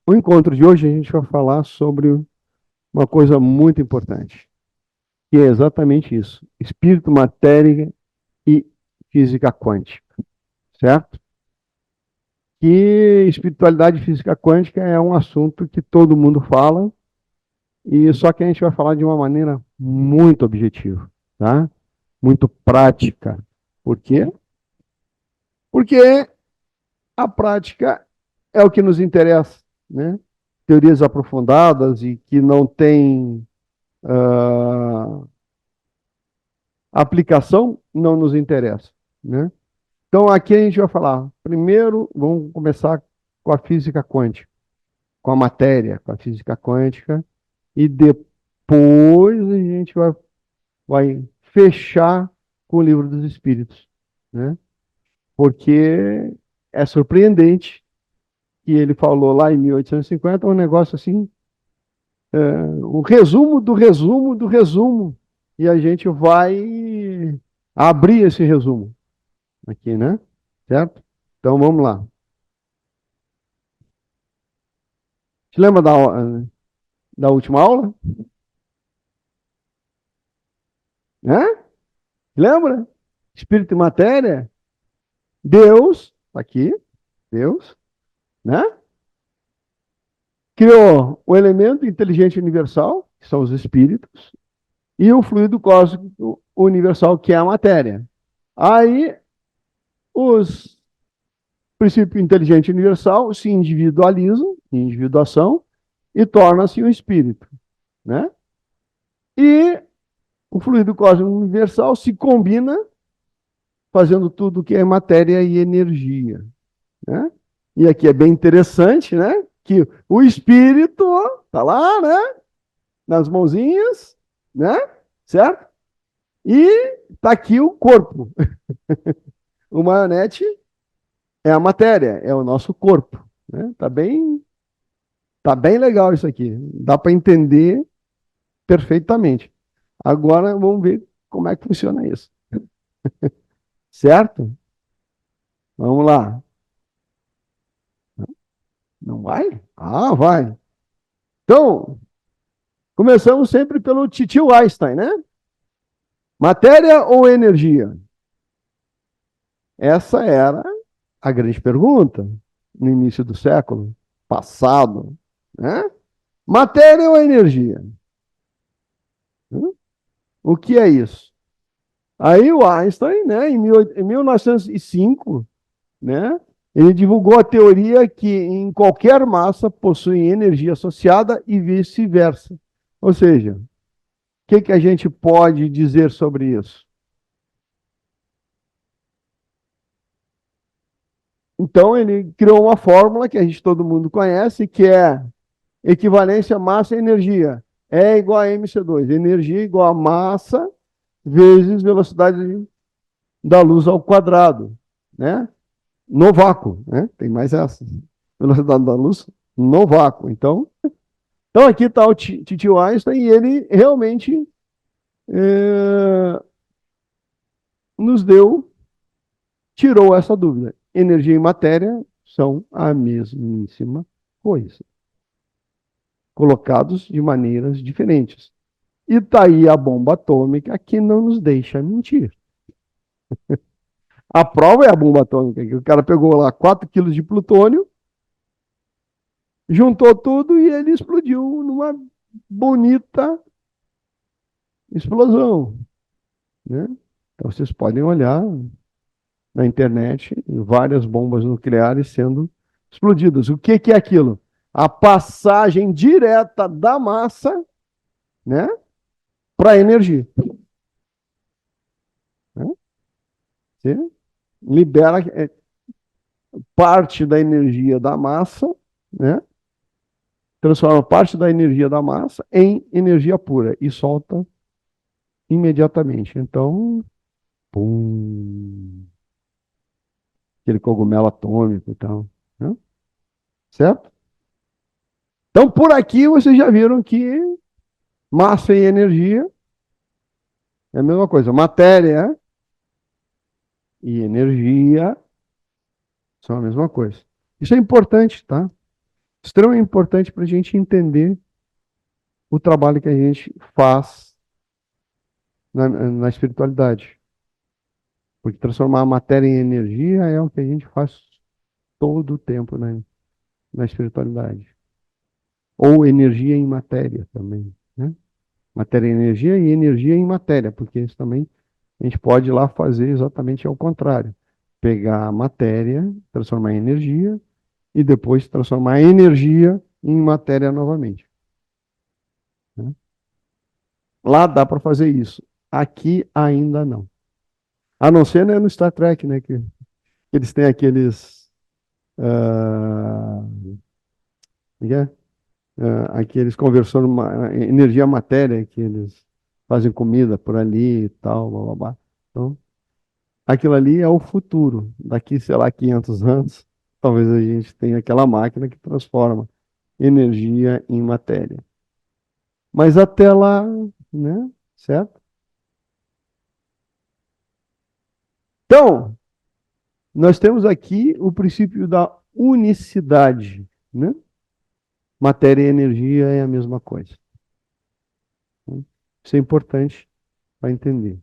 O encontro de hoje a gente vai falar sobre uma coisa muito importante, que é exatamente isso: espírito, matéria e física quântica, certo? Que espiritualidade e física quântica é um assunto que todo mundo fala, e só que a gente vai falar de uma maneira muito objetiva, tá? Muito prática. Por quê? Porque a prática é o que nos interessa, né? Teorias aprofundadas e que não têm aplicação não nos interessa, né? Então aqui a gente vai falar, primeiro vamos começar com a física quântica, com a matéria, com a física quântica, e depois a gente vai fechar com o livro dos espíritos, né? Porque é surpreendente que ele falou lá em 1850 um negócio assim, um resumo do resumo do resumo, e a gente vai abrir esse resumo aqui, né? Certo? Então vamos lá. Te lembra da última aula? Né? Lembra? Espírito e matéria? Deus, tá aqui, Deus, né? Criou o elemento inteligente universal, que são os espíritos, e o fluido cósmico universal, que é a matéria. Aí, os princípios inteligente universal se individualizam, individuação, e torna-se um espírito, né? E o fluido cósmico universal se combina fazendo tudo que é matéria e energia, né? E aqui é bem interessante, né? Que o espírito tá lá, né? Nas mãozinhas, né? Certo? E tá aqui o corpo. O marionete é a matéria, é o nosso corpo, né? Tá bem legal isso aqui. Dá para entender perfeitamente. Agora vamos ver como é que funciona isso, certo? Vamos lá. Não vai? Ah, vai. Então, começamos sempre pelo titio Einstein, né? Matéria ou energia? Essa era a grande pergunta no início do século passado, né? Matéria ou energia? O que é isso? Aí o Einstein, né, em 1905, né, ele divulgou a teoria que em qualquer massa possui energia associada e vice-versa. Ou seja, o que a gente pode dizer sobre isso? Então, ele criou uma fórmula que a gente todo mundo conhece, que é equivalência massa e energia. É igual a mc2. Energia igual a massa vezes velocidade da luz ao quadrado, né? No vácuo, né? Tem mais essa. Velocidade da luz no vácuo. Então aqui está o tio Einstein e ele realmente nos tirou essa dúvida. Energia e matéria são a mesmíssima coisa, colocados de maneiras diferentes. E está aí a bomba atômica que não nos deixa mentir. A prova é a bomba atômica, que o cara pegou lá 4 quilos de plutônio, juntou tudo e ele explodiu numa bonita explosão, né? Então vocês podem olhar na internet várias bombas nucleares sendo explodidas. O que é aquilo? A passagem direta da massa, né, para a energia, né? Você libera parte da energia da massa, né? Transforma parte da energia da massa em energia pura e solta imediatamente. Então, pum, aquele cogumelo atômico e tal, né? Certo? Então, por aqui vocês já viram que massa e energia é a mesma coisa. Matéria e energia são a mesma coisa. Isso é importante, tá? extremamente importante para a gente entender o trabalho que a gente faz na espiritualidade. Porque transformar a matéria em energia é o que a gente faz todo o tempo na espiritualidade. Ou energia em matéria também, né? Matéria em energia e energia em matéria, porque isso também a gente pode ir lá fazer exatamente ao contrário. Pegar a matéria, transformar em energia e depois transformar a energia em matéria novamente, né? Lá dá para fazer isso. Aqui ainda não. A não ser, né, no Star Trek, né, que eles têm aqueles como é? Aqueles conversores energia matéria que eles fazem comida por ali e tal, blá, blá, blá. Então, aquilo ali é o futuro. Daqui, sei lá, 500 anos, talvez a gente tenha aquela máquina que transforma energia em matéria. Mas até lá, né? Certo? Então, nós temos aqui o princípio da unicidade, né? Matéria e energia é a mesma coisa, né? Isso é importante para entender.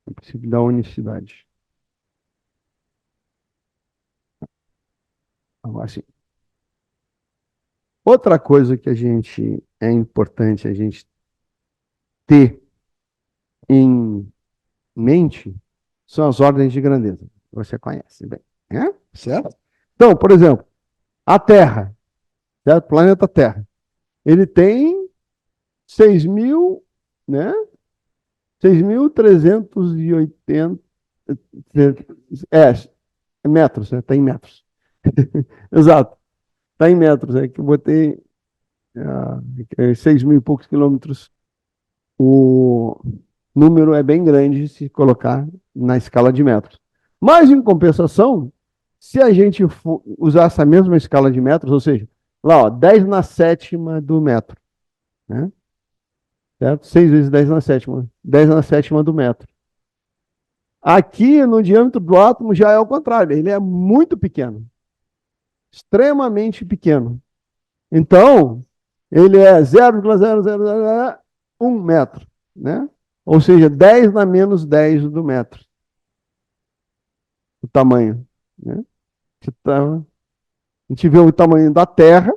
O princípio da unicidade. Agora, assim, outra coisa que a gente é importante a gente ter em mente são as ordens de grandeza. Você conhece bem, né? Certo? Então, por exemplo, a Terra, certo? O planeta Terra, ele tem 6.000, né? 6.380 metros, né? Está em metros. Exato, está em metros. É que eu botei 6 mil e poucos quilômetros. O número é bem grande se colocar na escala de metros. Mas, em compensação, se a gente usar essa mesma escala de metros, ou seja, lá, ó, 10 na sétima do metro, né? Certo? 6 vezes 10 na sétima. 10 na sétima do metro. Aqui, no diâmetro do átomo, já é o contrário. Ele é muito pequeno. Extremamente pequeno. Então, ele é 0,0001 metro, né? Ou seja, 10 na menos 10 do metro, o tamanho, né? A gente vê o tamanho da Terra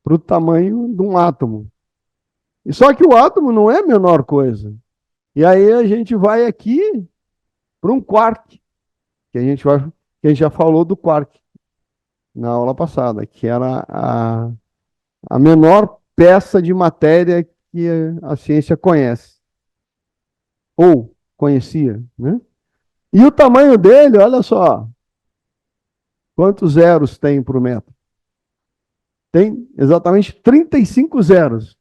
para o tamanho de um átomo. E só que o átomo não é a menor coisa. E aí a gente vai aqui para um quark, que a gente já falou do quark na aula passada, que era a menor peça de matéria que a ciência conhece, ou conhecia, né? E o tamanho dele, olha só, quantos zeros tem por metro? Tem exatamente 35 zeros.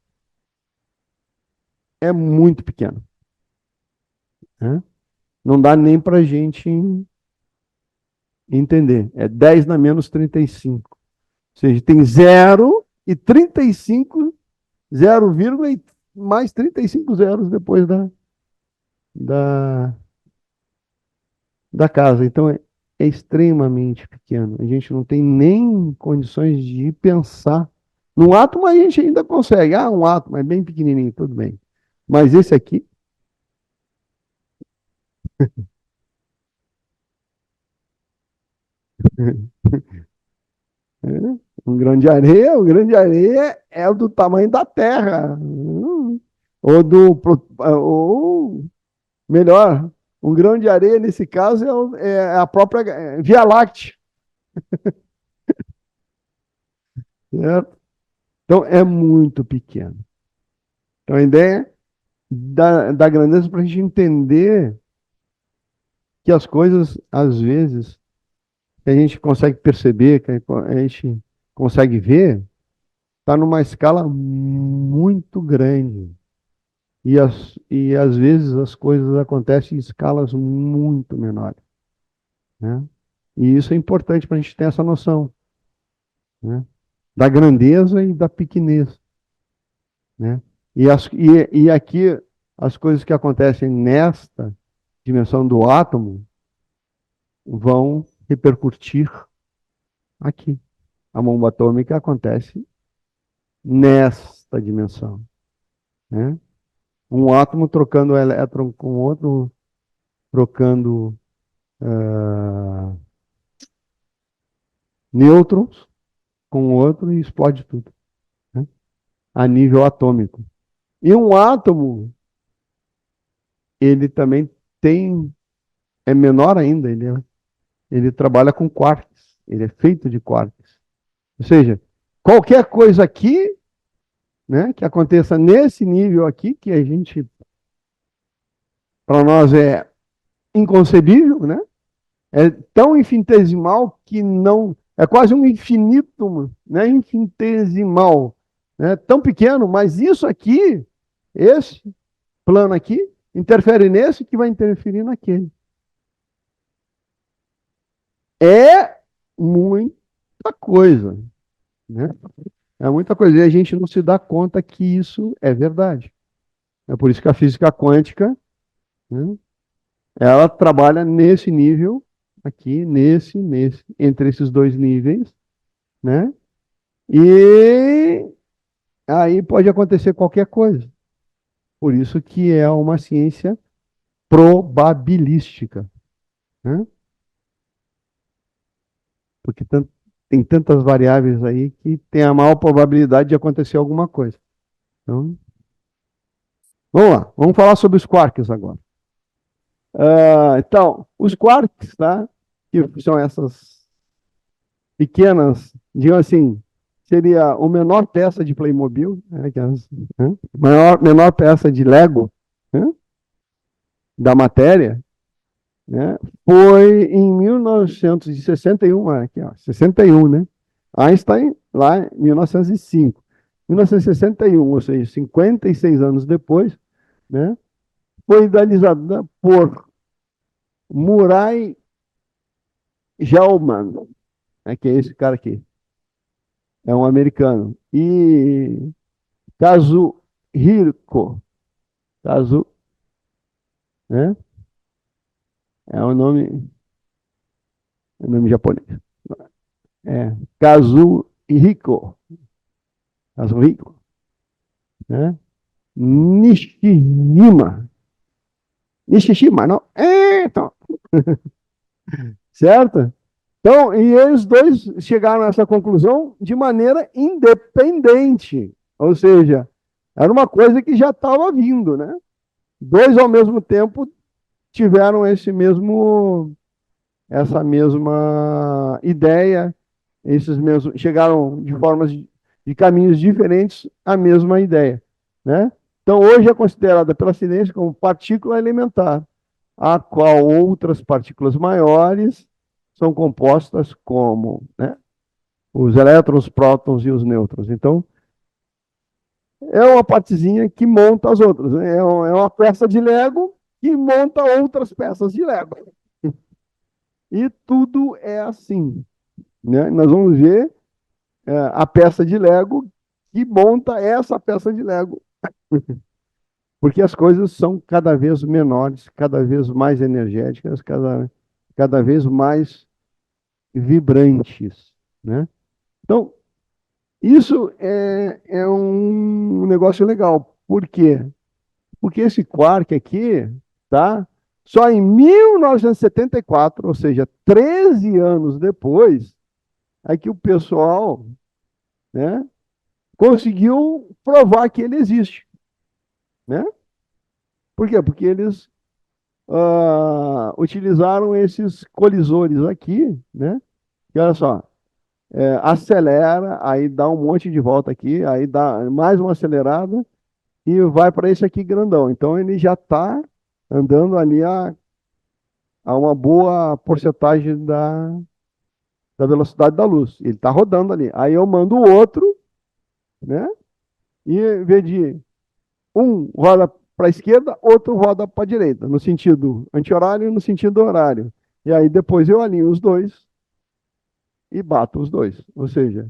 É muito pequeno, né? Não dá nem para a gente entender. É 10 na menos 35. Ou seja, tem 0 e 35, 0, e mais 35 zeros depois da, da casa. Então é extremamente pequeno. A gente não tem nem condições de pensar. No átomo a gente ainda consegue. Ah, um átomo é bem pequenininho, tudo bem. Mas esse aqui, um grão de areia é do tamanho da Terra. Ou melhor, um grão de areia nesse caso é a própria Via Láctea, certo? Então é muito pequeno. Então a ideia da grandeza para a gente entender que as coisas, às vezes, que a gente consegue perceber, que a gente consegue ver, está numa escala muito grande. E às vezes as coisas acontecem em escalas muito menores, né? E isso é importante para a gente ter essa noção, né? Da grandeza e da pequenez, né? E aqui, as coisas que acontecem nesta dimensão do átomo vão repercutir aqui. A bomba atômica acontece nesta dimensão, né? Um átomo trocando elétron com outro, trocando ah, nêutrons com outro e explode tudo, né? A nível atômico. E um átomo, ele também tem, é menor ainda, ele trabalha com quarks, ele é feito de quarks. Ou seja, qualquer coisa aqui, né, que aconteça nesse nível aqui, que a gente, para nós é inconcebível, né? É tão infinitesimal que não, é quase um infinito, né? Infinitesimal, né? Tão pequeno, mas isso aqui, esse plano aqui, interfere nesse que vai interferir naquele. É muita coisa, né? É muita coisa. E a gente não se dá conta que isso é verdade. É por isso que a física quântica, né, ela trabalha nesse nível aqui, entre esses dois níveis, né? E aí pode acontecer qualquer coisa. Por isso que é uma ciência probabilística, né? Porque tem tantas variáveis aí que tem a maior probabilidade de acontecer alguma coisa. Então, vamos lá, vamos falar sobre os quarks agora. Então, os quarks, tá? Que são essas pequenas, digamos assim, seria a menor peça de Playmobil, né, né? Menor peça de Lego, né, da matéria, né, foi em 1961, aqui, ó, 61, né? Einstein, lá em 1905. 1961, ou seja, 56 anos depois, né, foi idealizada por Murray Gell-Mann, né, que é esse cara aqui, é um americano, e Kazuhiko, Kazu, né, é um nome japonês, Kazuhiko, Kazuhiko, né, Nishijima, Nishijima, não, então, certo? Então, e eles dois chegaram a essa conclusão de maneira independente, ou seja, era uma coisa que já estava vindo, né? Dois ao mesmo tempo tiveram essa mesma ideia, esses mesmos chegaram de formas de caminhos diferentes à mesma ideia, né? Então hoje é considerada pela ciência como partícula elementar, a qual outras partículas maiores são compostas como, né, os elétrons, prótons e os nêutrons. Então é uma partezinha que monta as outras, né? É uma peça de Lego que monta outras peças de Lego. E tudo é assim, né? Nós vamos ver a peça de Lego que monta essa peça de Lego. Porque as coisas são cada vez menores, cada vez mais energéticas, cada vez mais vibrantes, né? Então, isso é um negócio legal. Por quê? Porque esse quark aqui, tá? Só em 1974, ou seja, 13 anos depois, é que o pessoal, né, conseguiu provar que ele existe, né? Por quê? Porque eles utilizaram esses colisores aqui, né? E olha só, acelera, aí dá um monte de volta aqui, aí dá mais uma acelerada e vai para esse aqui grandão. Então ele já está andando ali a uma boa porcentagem da velocidade da luz. Ele está rodando ali. Aí eu mando o outro, né? E em vez de um roda para a esquerda, outro roda para a direita, no sentido anti-horário e no sentido horário. E aí depois eu alinho os dois e bato os dois. Ou seja,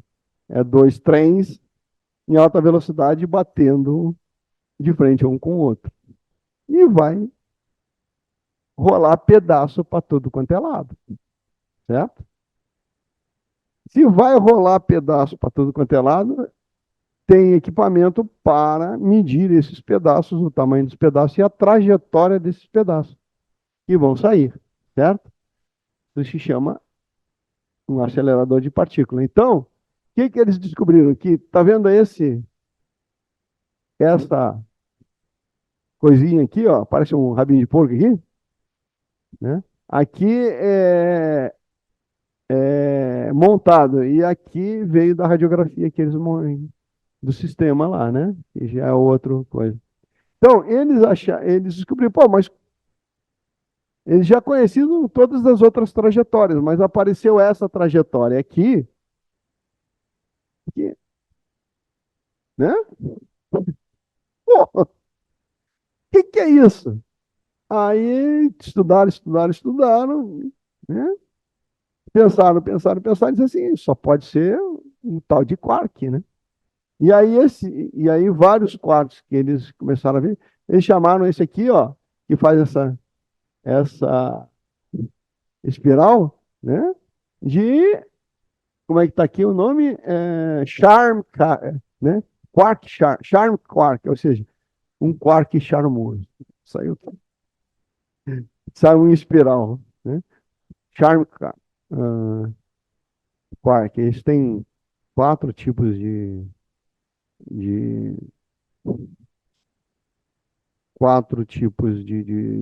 é dois trens em alta velocidade batendo de frente um com o outro. E vai rolar pedaço para todo quanto é lado, certo? Se vai rolar pedaço para tudo quanto é lado, tem equipamento para medir esses pedaços, o tamanho dos pedaços e a trajetória desses pedaços que vão sair, certo? Isso se chama um acelerador de partícula. Então, o que, que eles descobriram? Que, tá vendo essa coisinha aqui, ó, parece um rabinho de porco aqui, né? Aqui é montado e aqui veio da radiografia que do sistema lá, né? Que já é outra coisa. Então, eles descobriram, pô, mas eles já conheciam todas as outras trajetórias, mas apareceu essa trajetória aqui, que, né? Pô, o que é isso? Aí estudaram, né? Pensaram, e disse assim, só pode ser um tal de quark, né? E aí vários quarks que eles começaram a ver, eles chamaram esse aqui, ó, que faz essa espiral, né? De, como é que tá aqui o nome? Né? Charm quark, ou seja, um quark charmoso. Saiu, saiu um espiral, né? Charm quark. Eles têm quatro tipos de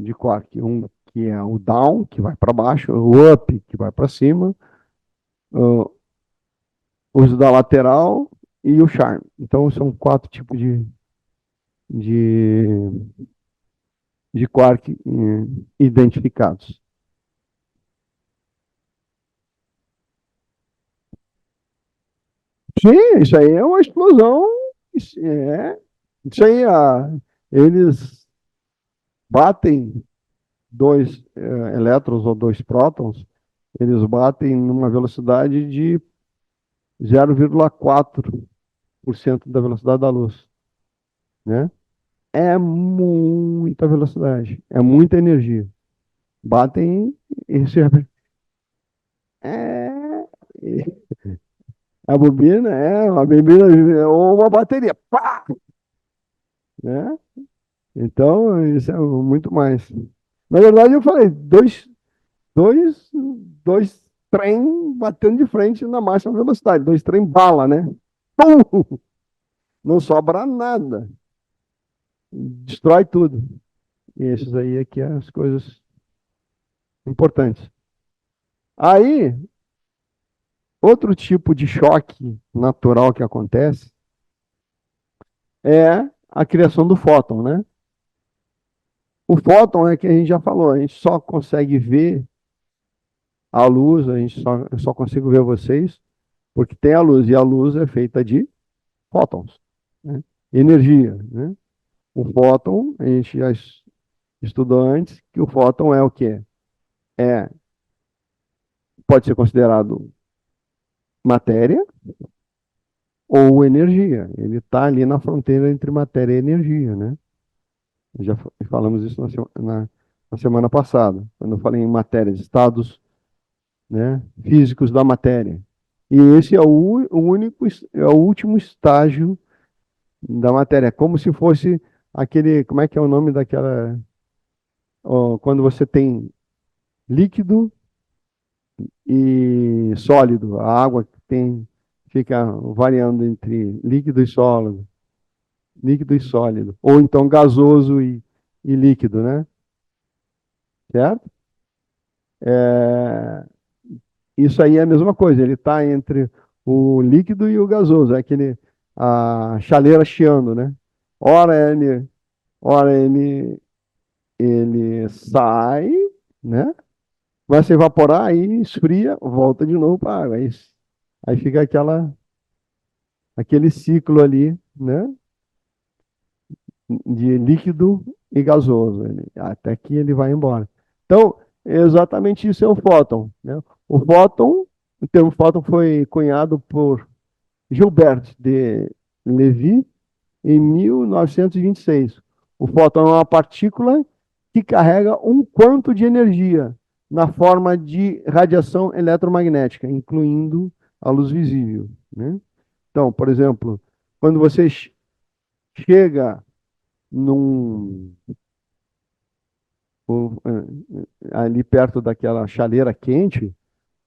de quark. Um que é o down, que vai para baixo, o up, que vai para cima, uh, os da lateral e o charm. Então, são quatro tipos de, de quark identificados. Sim, isso aí é uma explosão. Isso aí, eles batem dois elétrons ou dois prótons, eles batem numa velocidade de 0,4% da velocidade da luz, né? É muita velocidade, é muita energia. Batem e se é, a bobina é uma bobina ou uma bateria, pá, né? Então, isso é muito mais. Na verdade, eu falei, dois, dois trem batendo de frente na máxima velocidade, dois trem bala, né? Pum! Não sobra nada, destrói tudo. E esses aí é que é as coisas importantes. Aí, outro tipo de choque natural que acontece é a criação do fóton, né? O fóton é que a gente já falou, a gente só consegue ver a luz, eu só consigo ver vocês porque tem a luz, e a luz é feita de fótons, né? Energia, né? O fóton, a gente já estudou antes, que o fóton é o quê? É, pode ser considerado matéria ou energia. Ele está ali na fronteira entre matéria e energia, né? Já falamos isso na semana passada, quando eu falei em matéria, estados, né, físicos da matéria. E esse é o único, é o último estágio da matéria. É como se fosse aquele, como é que é o nome daquela, ó, quando você tem líquido e sólido, a água fica variando entre líquido e sólido, ou então gasoso e líquido, né? Certo? É, isso aí é a mesma coisa, ele está entre o líquido e o gasoso, é aquele, a chaleira chiando, né? Ora ele sai, né? Vai se evaporar, aí esfria, volta de novo para a água. Aí fica aquele ciclo ali, né? De líquido e gasoso, até que ele vai embora. Então, exatamente isso é o fóton, né? O termo fóton foi cunhado por Gilbert de Levi em 1926. O fóton é uma partícula que carrega um quanto de energia na forma de radiação eletromagnética, incluindo a luz visível, né? Então, por exemplo, quando você chega num, ali perto daquela chaleira quente,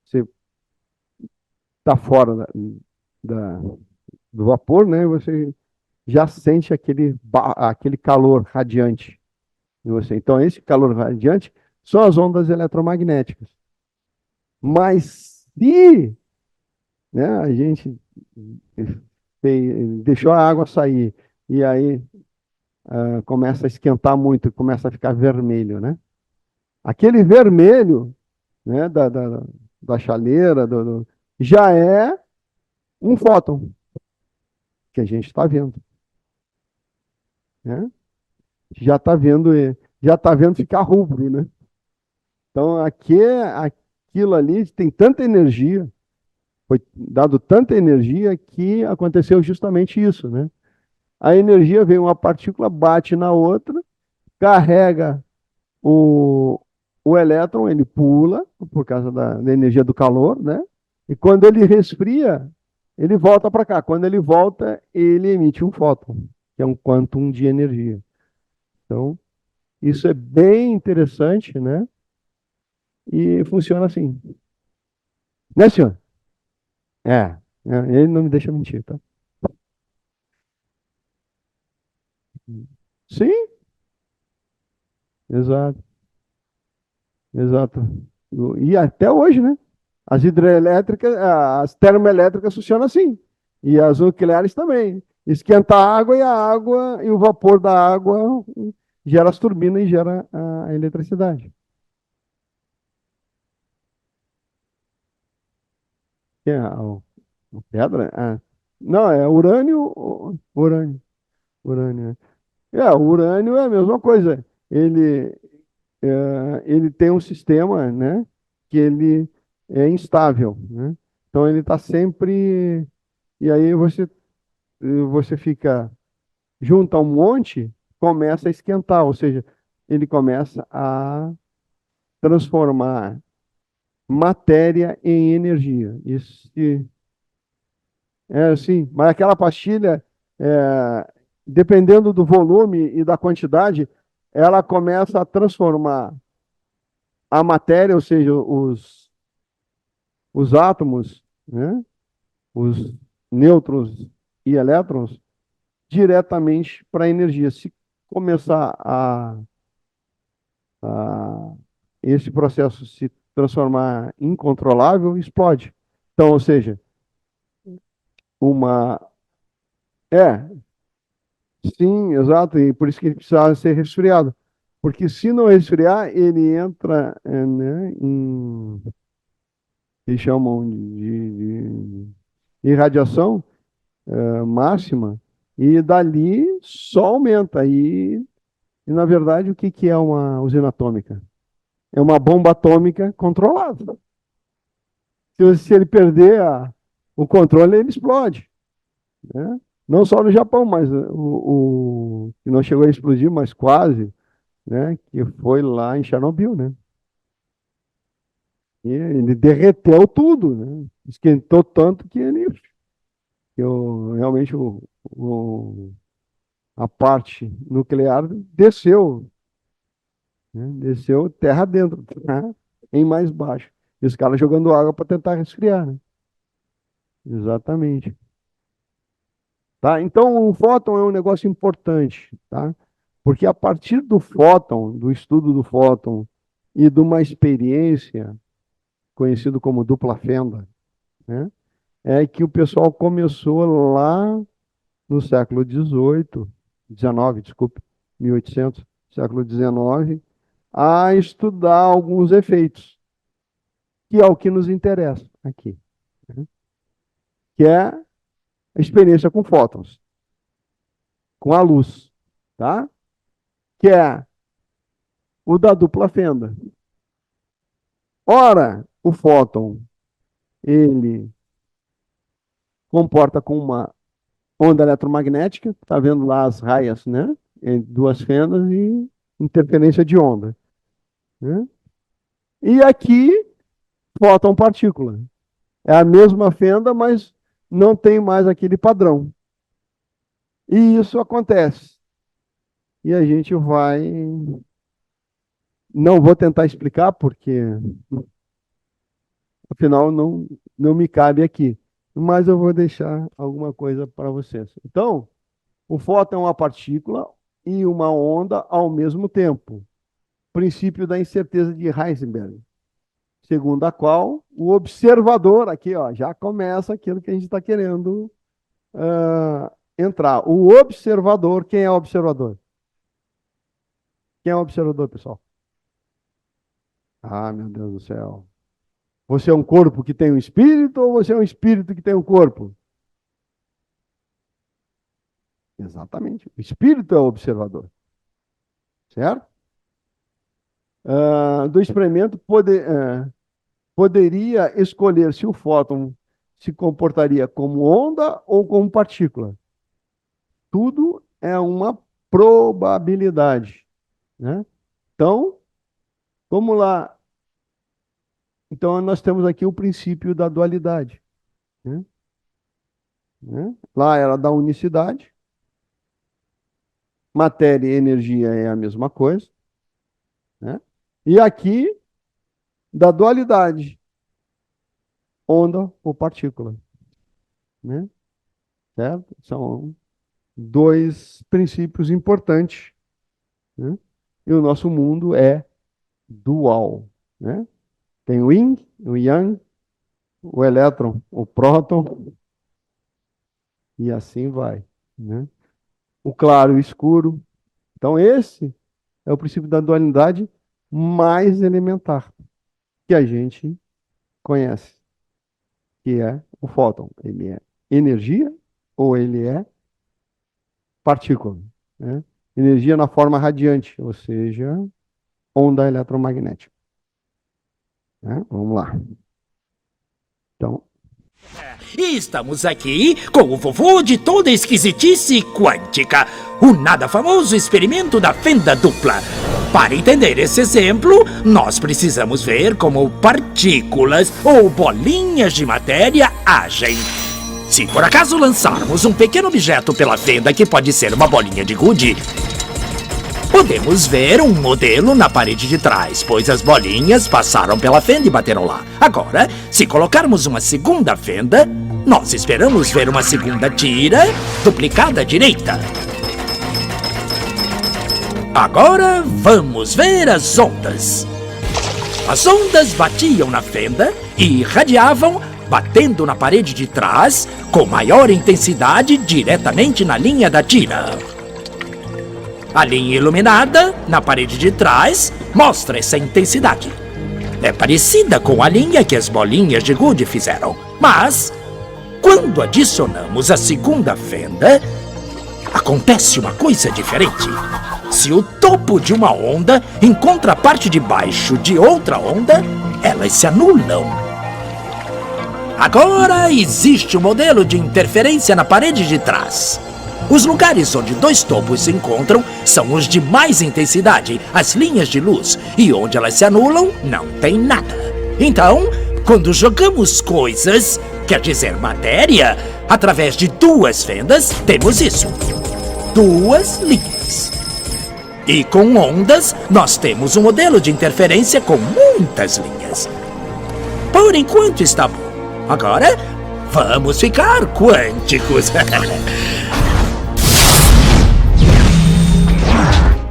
você está fora da- do vapor, né? Você já sente aquele calor radiante em você. Então, esse calor radiante são as ondas eletromagnéticas. Mas se, né, a gente deixou a água sair e aí começa a esquentar muito, começa a ficar vermelho, né? Aquele vermelho, né, da chaleira, já é um fóton que a gente está vendo, né? Já está vendo, já está vendo ficar rubro, né? Então, aquilo ali tem tanta energia, foi dado tanta energia que aconteceu justamente isso, né? A energia vem uma partícula, bate na outra, carrega o, o elétron, ele pula por causa da energia do calor, né? E quando ele resfria, ele volta para cá. Quando ele volta, ele emite um fóton, que é um quantum de energia. Então, isso é bem interessante, né? E funciona assim. Né, senhor? É, ele não me deixa mentir, tá? Sim, exato, exato. E até hoje, né? As hidrelétricas, as termoelétricas funcionam assim. E as nucleares também. Esquenta a água e o vapor da água gera as turbinas e gera a eletricidade. Que é a pedra? Não, é urânio, urânio, urânio. O urânio é a mesma coisa. Ele tem um sistema, né, que ele é instável, né? Então ele está sempre. E aí você fica junto a um monte, começa a esquentar, ou seja, ele começa a transformar matéria em energia. Isso é assim, mas aquela pastilha, dependendo do volume e da quantidade, ela começa a transformar a matéria, ou seja, os átomos, né, os nêutrons e elétrons, diretamente para a energia. Se começar a esse processo se transformar incontrolável, explode. Então, ou seja, uma. É, sim, exato, e por isso que ele precisava ser resfriado. Porque se não resfriar, ele entra, né, que chamam de irradiação máxima, e dali só aumenta. E, na verdade, o que, que é uma usina atômica? É uma bomba atômica controlada. Se ele perder o controle, ele explode, né? Não só no Japão, mas que não chegou a explodir, mas quase, né? Que foi lá em Chernobyl, né? E ele derreteu tudo, né? Esquentou tanto que realmente a parte nuclear desceu, né? Desceu terra dentro, né? Em mais baixo. E os caras jogando água para tentar resfriar, né? Exatamente. Tá? Então, o fóton é um negócio importante, tá? Porque a partir do fóton, do estudo do fóton e de uma experiência conhecido como dupla fenda, né? É que o pessoal começou lá no século XVIII, XIX, desculpe, 1800, século XIX, a estudar alguns efeitos, que é o que nos interessa aqui, né? Que é a experiência com fótons, com a luz, tá? Que é o da dupla fenda. Ora, o fóton, ele comporta com uma onda eletromagnética, tá vendo lá as raias, né? Em duas fendas e interferência de onda, né? E aqui, fóton partícula. É a mesma fenda, mas não tem mais aquele padrão. E isso acontece. E a gente vai. Não vou tentar explicar, porque afinal não me cabe aqui. Mas eu vou deixar alguma coisa para vocês. Então, o fóton é uma partícula e uma onda ao mesmo tempo. Princípio da incerteza de Heisenberg, segundo a qual o observador, aqui ó, já começa aquilo que a gente está querendo entrar. O observador, quem é o observador? Quem é o observador, pessoal? Ah, meu Deus do céu. Você é um corpo que tem um espírito ou você é um espírito que tem um corpo? Exatamente. O espírito é o observador. Certo? Do experimento, poderia escolher se o fóton se comportaria como onda ou como partícula. Tudo é uma probabilidade, né? Então, vamos lá. Então, nós temos aqui o princípio da dualidade, né? Lá era da unicidade. Matéria e energia é a mesma coisa, né? E aqui, da dualidade, onda ou partícula, né? Certo? São dois princípios importantes, né? E o nosso mundo é dual, né? Tem o yin, o yang, o elétron, o próton, e assim vai, né? O claro e o escuro. Então, esse é o princípio da dualidade mais elementar que a gente conhece, que é o fóton. Ele é energia ou ele é partícula, né? Energia na forma radiante, ou seja, onda eletromagnética, né? Vamos lá. Então, E estamos aqui com o vovô de toda esquisitice quântica, o nada famoso experimento da fenda dupla. Para entender esse exemplo, nós precisamos ver como partículas ou bolinhas de matéria agem. Se por acaso lançarmos um pequeno objeto pela fenda que pode ser uma bolinha de gude, podemos ver um modelo na parede de trás, pois as bolinhas passaram pela fenda e bateram lá. Agora, se colocarmos uma segunda fenda, nós esperamos ver uma segunda tira duplicada à direita. Agora, vamos ver as ondas. As ondas batiam na fenda e irradiavam, batendo na parede de trás, com maior intensidade diretamente na linha da tira. A linha iluminada, na parede de trás, mostra essa intensidade. É parecida com a linha que as bolinhas de gude fizeram, mas, quando adicionamos a segunda fenda, acontece uma coisa diferente. Se o topo de uma onda encontra a parte de baixo de outra onda, elas se anulam. Agora existe um modelo de interferência na parede de trás. Os lugares onde dois topos se encontram são os de mais intensidade, as linhas de luz, e onde elas se anulam, não tem nada. Então, quando jogamos coisas, quer dizer matéria, através de duas fendas, temos isso. Duas linhas. E com ondas, nós temos um modelo de interferência com muitas linhas. Por enquanto está bom. Agora, vamos ficar quânticos.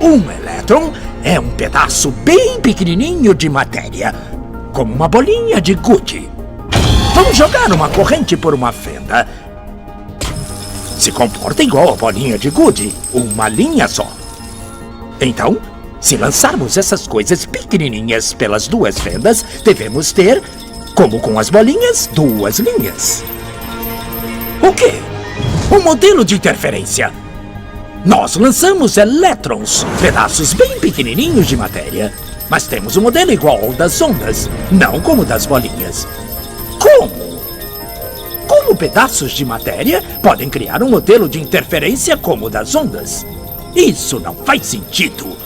Um elétron é um pedaço bem pequenininho de matéria, como uma bolinha de gude. Vamos jogar uma corrente por uma fenda. Se comporta igual a bolinha de gude, uma linha só. Então, se lançarmos essas coisas pequenininhas pelas duas fendas, devemos ter, como com as bolinhas, duas linhas. O quê? Um modelo de interferência. Nós lançamos elétrons, pedaços bem pequenininhos de matéria, mas temos um modelo igual ao das ondas, não como o das bolinhas. Como? Como pedaços de matéria podem criar um modelo de interferência como o das ondas? Isso não faz sentido.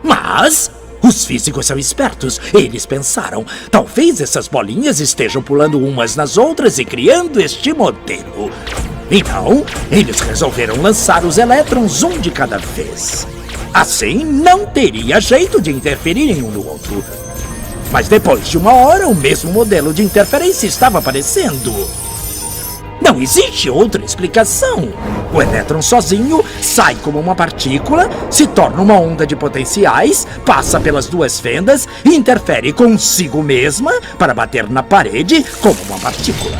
Mas Os físicos são espertos. Eles pensaram, talvez essas bolinhas estejam pulando umas nas outras e criando este modelo. Então, eles resolveram lançar os elétrons um de cada vez. Assim, não teria jeito de interferir em um no outro. Mas depois de uma hora, o mesmo modelo de interferência estava aparecendo. Não existe outra explicação. O elétron sozinho sai como uma partícula, se torna uma onda de potenciais, passa pelas duas fendas e interfere consigo mesma para bater na parede como uma partícula.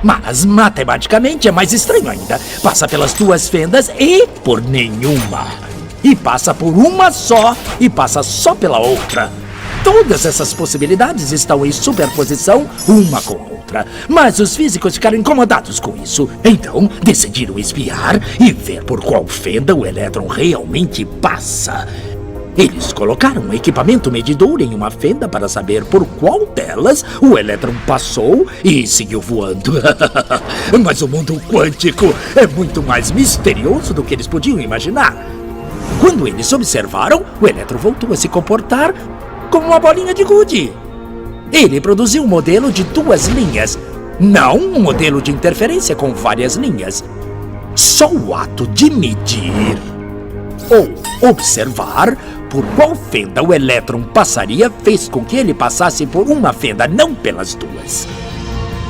Mas, matematicamente, é mais estranho ainda. Passa pelas duas fendas e por nenhuma. E passa por uma só e passa só pela outra. Todas essas possibilidades estão em superposição uma com a outra. Mas os físicos ficaram incomodados com isso. Então, decidiram espiar e ver por qual fenda o elétron realmente passa. Eles colocaram um equipamento medidor em uma fenda para saber por qual delas o elétron passou e seguiu voando. Mas o mundo quântico é muito mais misterioso do que eles podiam imaginar. Quando eles observaram, o elétron voltou a se comportar como uma bolinha de gude. Ele produziu um modelo de duas linhas, não um modelo de interferência com várias linhas. Só o ato de medir ou observar por qual fenda o elétron passaria fez com que ele passasse por uma fenda, não pelas duas.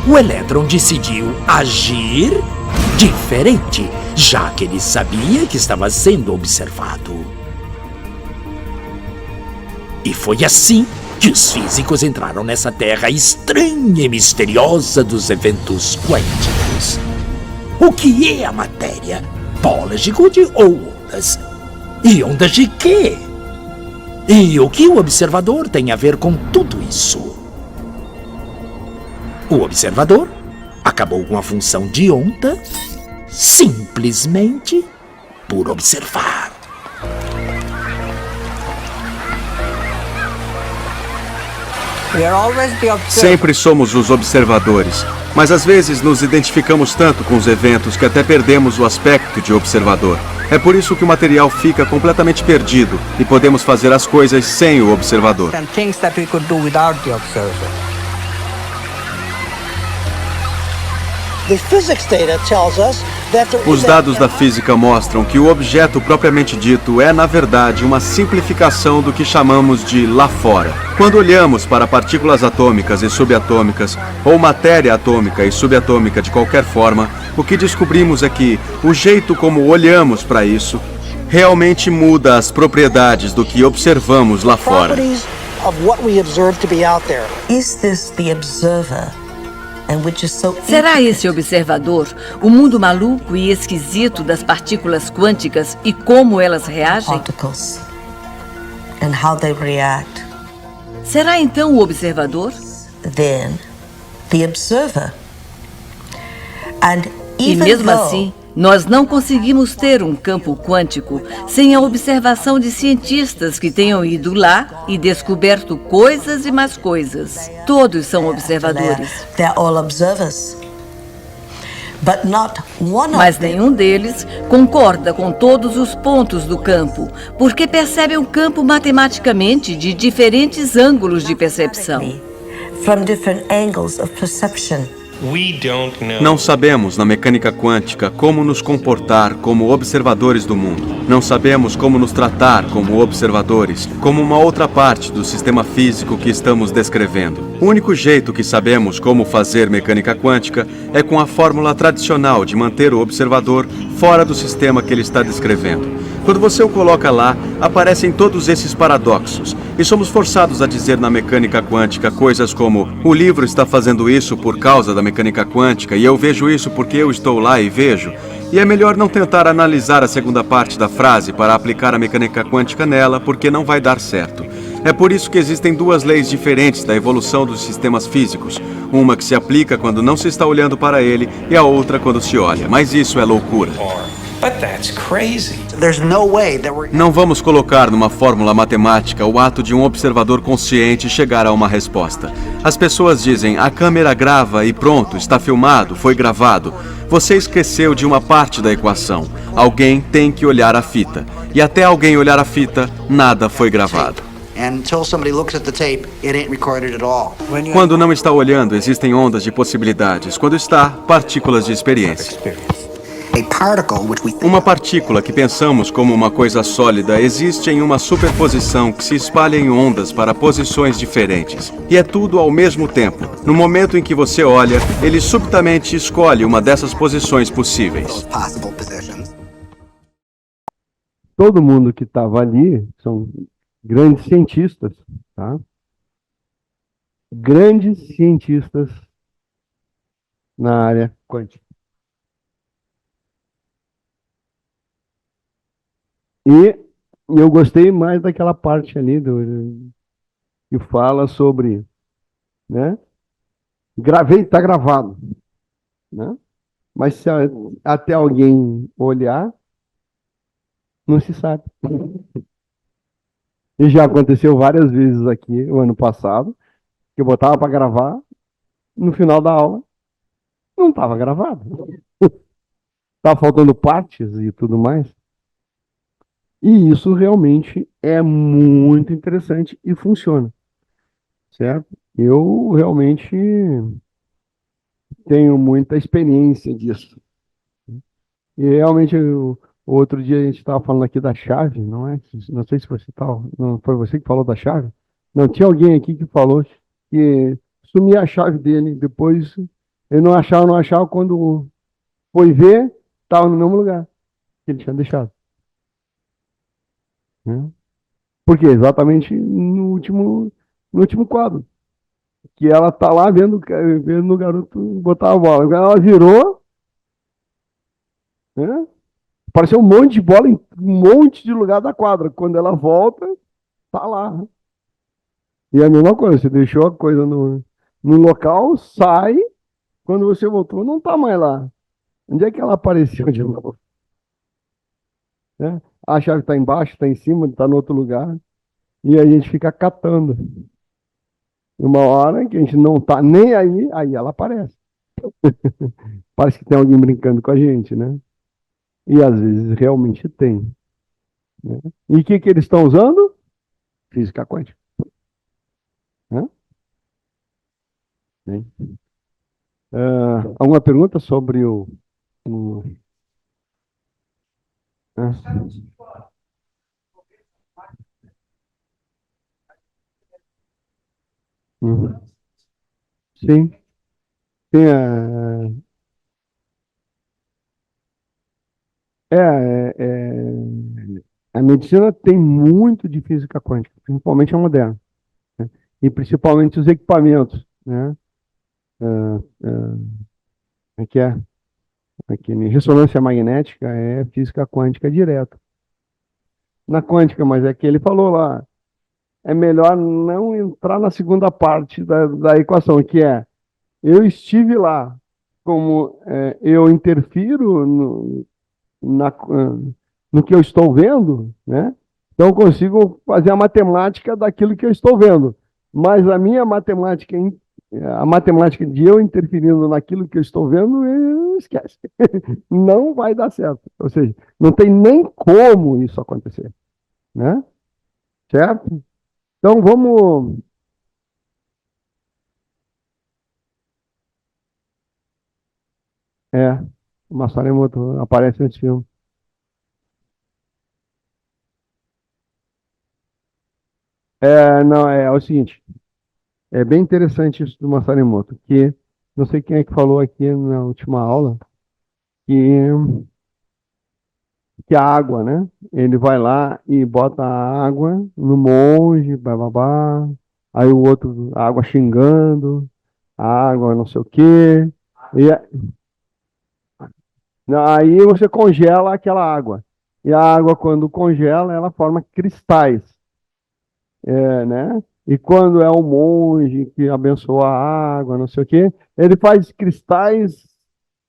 O elétron decidiu agir diferente, já que ele sabia que estava sendo observado. E foi assim que os físicos entraram nessa terra estranha e misteriosa dos eventos quânticos. O que é a matéria? Bolas de gude ou ondas? E ondas de quê? E o que o observador tem a ver com tudo isso? O observador acabou com a função de onda simplesmente por observar. Sempre somos os observadores, mas às vezes nos identificamos tanto com os eventos que até perdemos o aspecto de observador. É por isso que o material fica completamente perdido e podemos fazer as coisas sem o observador. Os dados da física mostram que o objeto propriamente dito é, na verdade, uma simplificação do que chamamos de lá fora. Quando olhamos para partículas atômicas e subatômicas, ou matéria atômica e subatômica de qualquer forma, o que descobrimos é que o jeito como olhamos para isso realmente muda as propriedades do que observamos lá fora. Será esse observador o mundo maluco e esquisito das partículas quânticas e como elas reagem? Será então o observador? E mesmo assim, nós não conseguimos ter um campo quântico sem a observação de cientistas que tenham ido lá e descoberto coisas e mais coisas. Todos são observadores. Mas nenhum deles concorda com todos os pontos do campo, porque percebe o campo matematicamente de diferentes ângulos de percepção. Não sabemos, na mecânica quântica, como nos comportar como observadores do mundo. Não sabemos como nos tratar como observadores, como uma outra parte do sistema físico que estamos descrevendo. O único jeito que sabemos como fazer mecânica quântica é com a fórmula tradicional de manter o observador fora do sistema que ele está descrevendo. Quando você o coloca lá, aparecem todos esses paradoxos. E somos forçados a dizer na mecânica quântica coisas como: o livro está fazendo isso por causa da mecânica quântica e eu vejo isso porque eu estou lá e vejo. E é melhor não tentar analisar a segunda parte da frase para aplicar a mecânica quântica nela, porque não vai dar certo. É por isso que existem duas leis diferentes da evolução dos sistemas físicos. Uma que se aplica quando não se está olhando para ele e a outra quando se olha. Mas isso é loucura. Não vamos colocar numa fórmula matemática o ato de um observador consciente chegar a uma resposta. As pessoas dizem: a câmera grava e pronto, está filmado, foi gravado. Você esqueceu de uma parte da equação. Alguém tem que olhar a fita. E até alguém olhar a fita, nada foi gravado. And until somebody looks at the tape, it ain't recorded at all. Quando não está olhando, existem ondas de possibilidades. Quando está, partículas de experiência. A particle which we think Uma partícula que pensamos como uma coisa sólida existe em uma superposição que se espalha em ondas para posições diferentes. E é tudo ao mesmo tempo. No momento em que você olha, ele subitamente escolhe uma dessas posições possíveis. possible positions. Todo mundo que estava ali são grandes cientistas, tá? Grandes cientistas na área quântica. E eu gostei mais daquela parte ali que fala sobre, né? Tá gravado, né? Mas se até alguém olhar, não se sabe. E já aconteceu várias vezes aqui, o ano passado, que eu botava para gravar, no final da aula, não estava gravado. Estava faltando partes e tudo mais. E isso realmente é muito interessante e funciona, certo? Eu realmente tenho muita experiência disso. E realmente, o outro dia a gente estava falando aqui da chave, não é? Não sei se você estava, não foi você que falou da chave? Não, tinha alguém aqui que falou que sumia a chave dele, depois ele não achava, quando foi ver, estava no mesmo lugar que ele tinha deixado. Né? Porque exatamente no último quadro. Que ela tá lá vendo o garoto botar a bola. Ela virou, né? Apareceu um monte de bola em um monte de lugar da quadra. Quando ela volta, tá lá. E é a mesma coisa, você deixou a coisa no local, sai, quando você voltou, não tá mais lá. Onde é que ela apareceu de novo? Né? A chave está embaixo, está em cima, está no outro lugar. E a gente fica catando. Uma hora que a gente não tá nem aí ela aparece. Parece que tem alguém brincando com a gente, né? E às vezes realmente tem. Né? E o que eles estão usando? Física quântica. Né? Bem. Alguma pergunta sobre o Uhum. Sim. Tem a medicina tem muito de física quântica, principalmente a moderna. Né? E principalmente os equipamentos, né? Que é aqui, ressonância magnética é física quântica direto. Na quântica, mas é que ele falou lá, é melhor não entrar na segunda parte da equação, que é, eu estive lá, como eu interfiro no que eu estou vendo, né? Então eu consigo fazer a matemática daquilo que eu estou vendo. Mas a minha matemática, a matemática de eu interferindo naquilo que eu estou vendo, esquece. Não vai dar certo. Ou seja, não tem nem como isso acontecer. Né? Certo? Então vamos. O Masaru Emoto aparece nesse filme. Não, é o seguinte. É bem interessante isso do Masaru Emoto, que não sei quem é que falou aqui na última aula, que a água, né? Ele vai lá e bota a água no monge, bababá, aí o outro, a água xingando, a água não sei o quê, e aí você congela aquela água. E a água, quando congela, ela forma cristais, né? E quando é um monge que abençoa a água, não sei o quê, ele faz cristais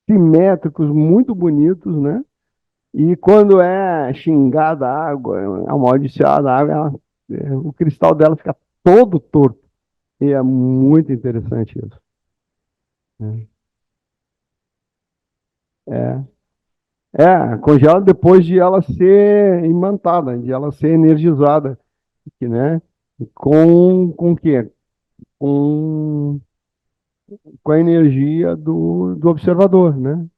simétricos muito bonitos, né? E quando é xingada a água, amaldiçoada a água, o cristal dela fica todo torto. E é muito interessante isso. É. Congela depois de ela ser imantada, de ela ser energizada, né? Com o quê? Com, com a energia do observador, né?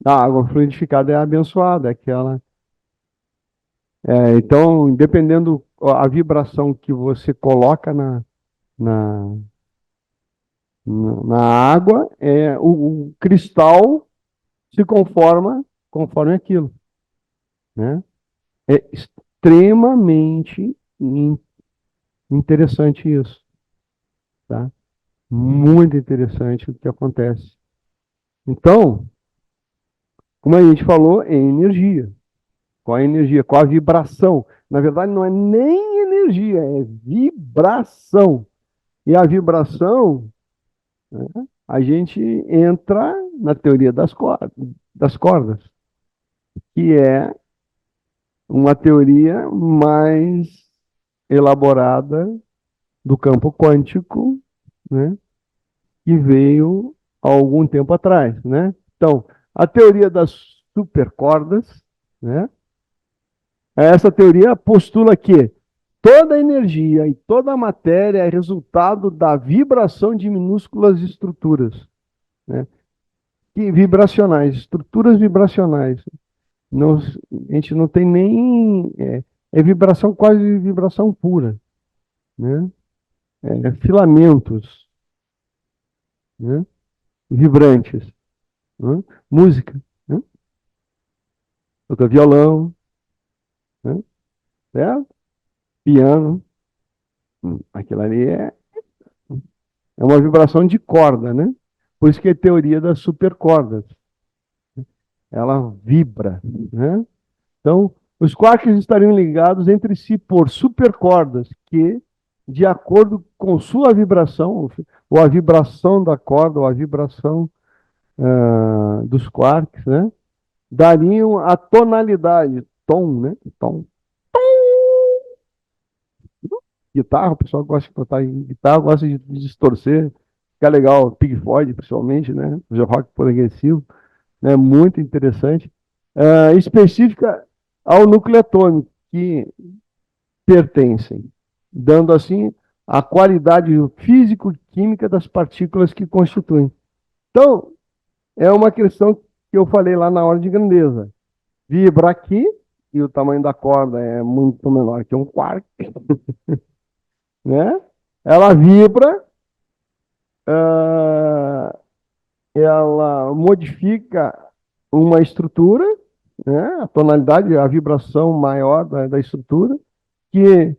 A água fluidificada é abençoada, é aquela. Então, dependendo a vibração que você coloca na, na água, o cristal se conforma conforme aquilo, né? É extremamente interessante isso, tá? Muito interessante o que acontece. Então, como a gente falou, é energia. Qual a energia? Qual a vibração? Na verdade, não é nem energia, é vibração. E a vibração, né, a gente entra na teoria das cordas, que é uma teoria mais elaborada do campo quântico, né, que veio há algum tempo atrás, né? Então, a teoria das supercordas, né? Essa teoria postula que toda energia e toda matéria é resultado da vibração de minúsculas estruturas, né? E vibracionais, estruturas vibracionais. Não, a gente não tem nem. É vibração, quase vibração pura, né? Filamentos, né? Vibrantes, né? Música, né? Toca violão, né? Certo? Piano. Aquilo ali é uma vibração de corda, né? Por isso que é a teoria das supercordas. Ela vibra, né? Então, os quarks estariam ligados entre si por supercordas que, de acordo com sua vibração, ou a vibração da corda, ou a vibração dos quarks, né? Dariam a tonalidade, tom, né? Tom. Guitarra, o pessoal gosta de botar em guitarra, gosta de distorcer, fica legal, Pig Floyd, principalmente, né? O rock progressivo, né? Muito interessante. Específica ao núcleo atômico que pertencem, dando assim a qualidade físico-química das partículas que constituem. Então, é uma questão que eu falei lá na ordem de grandeza. Vibra aqui, e o tamanho da corda é muito menor que um quark, né? Ela vibra, ela modifica uma estrutura, né? A tonalidade, a vibração maior da estrutura, que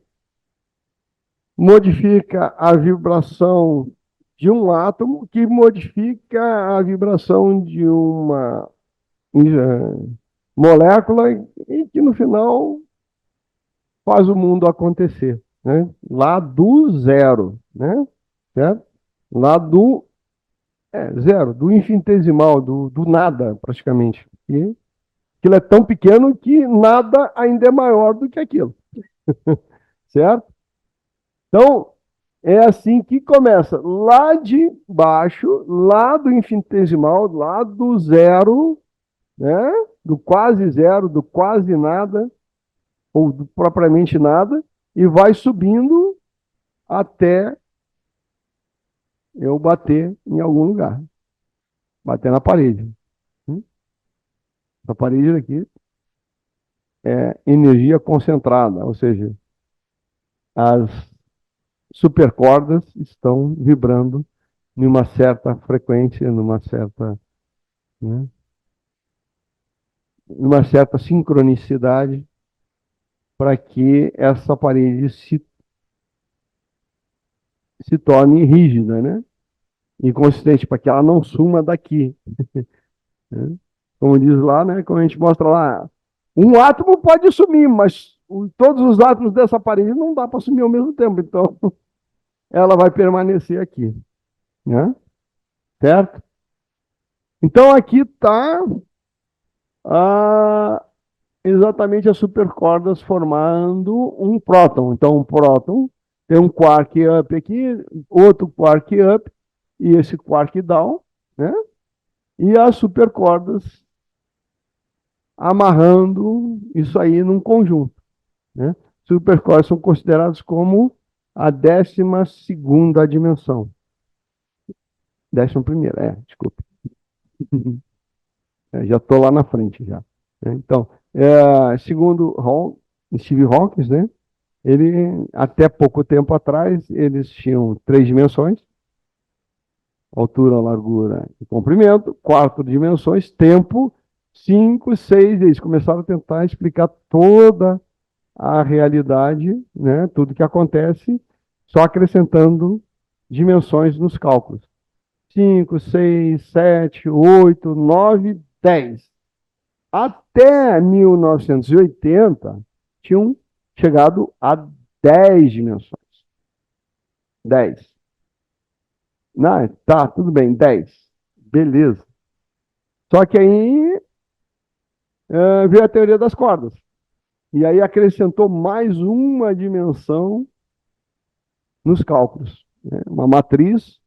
modifica a vibração de um átomo, que modifica a vibração de uma molécula e que no final faz o mundo acontecer, né? Lá do zero, né? Certo? Lá do zero, do infinitesimal, do nada, praticamente. E aquilo é tão pequeno que nada ainda é maior do que aquilo. Certo? Então, é assim que começa. Lá de baixo, lá do infinitesimal, lá do zero, né? Do quase zero, do quase nada, ou do propriamente nada, e vai subindo até eu bater em algum lugar. Bater na parede. A parede aqui é energia concentrada, ou seja, as supercordas estão vibrando numa certa frequência, né, numa certa sincronicidade para que essa parede se torne rígida, né? E consistente, para que ela não suma daqui. Né? Como diz lá, né? Como a gente mostra lá, um átomo pode sumir, mas todos os átomos dessa parede não dá para sumir ao mesmo tempo. Então, ela vai permanecer aqui. Né? Certo? Então, aqui está exatamente as supercordas formando um próton. Então, um próton tem um quark up aqui, outro quark up, e esse quark down, né? E as supercordas amarrando isso aí num conjunto, né? supercordas são considerados como a 12ª dimensão. 11ª, desculpe. Já estou lá na frente já. Então, segundo Steve Hawking, né? Ele, até pouco tempo atrás, eles tinham 3 dimensões: altura, largura e comprimento, 4 dimensões, tempo, 5, 6, eles começaram a tentar explicar toda a realidade, né, tudo que acontece, só acrescentando dimensões nos cálculos. 5, 6, 7, 8, 9, 10. Até 1980, tinham chegado a 10 dimensões. 10. Não, tá, tudo bem, 10. Beleza. Só que aí veio a teoria das cordas. E aí acrescentou mais uma dimensão nos cálculos. Né? Uma matriz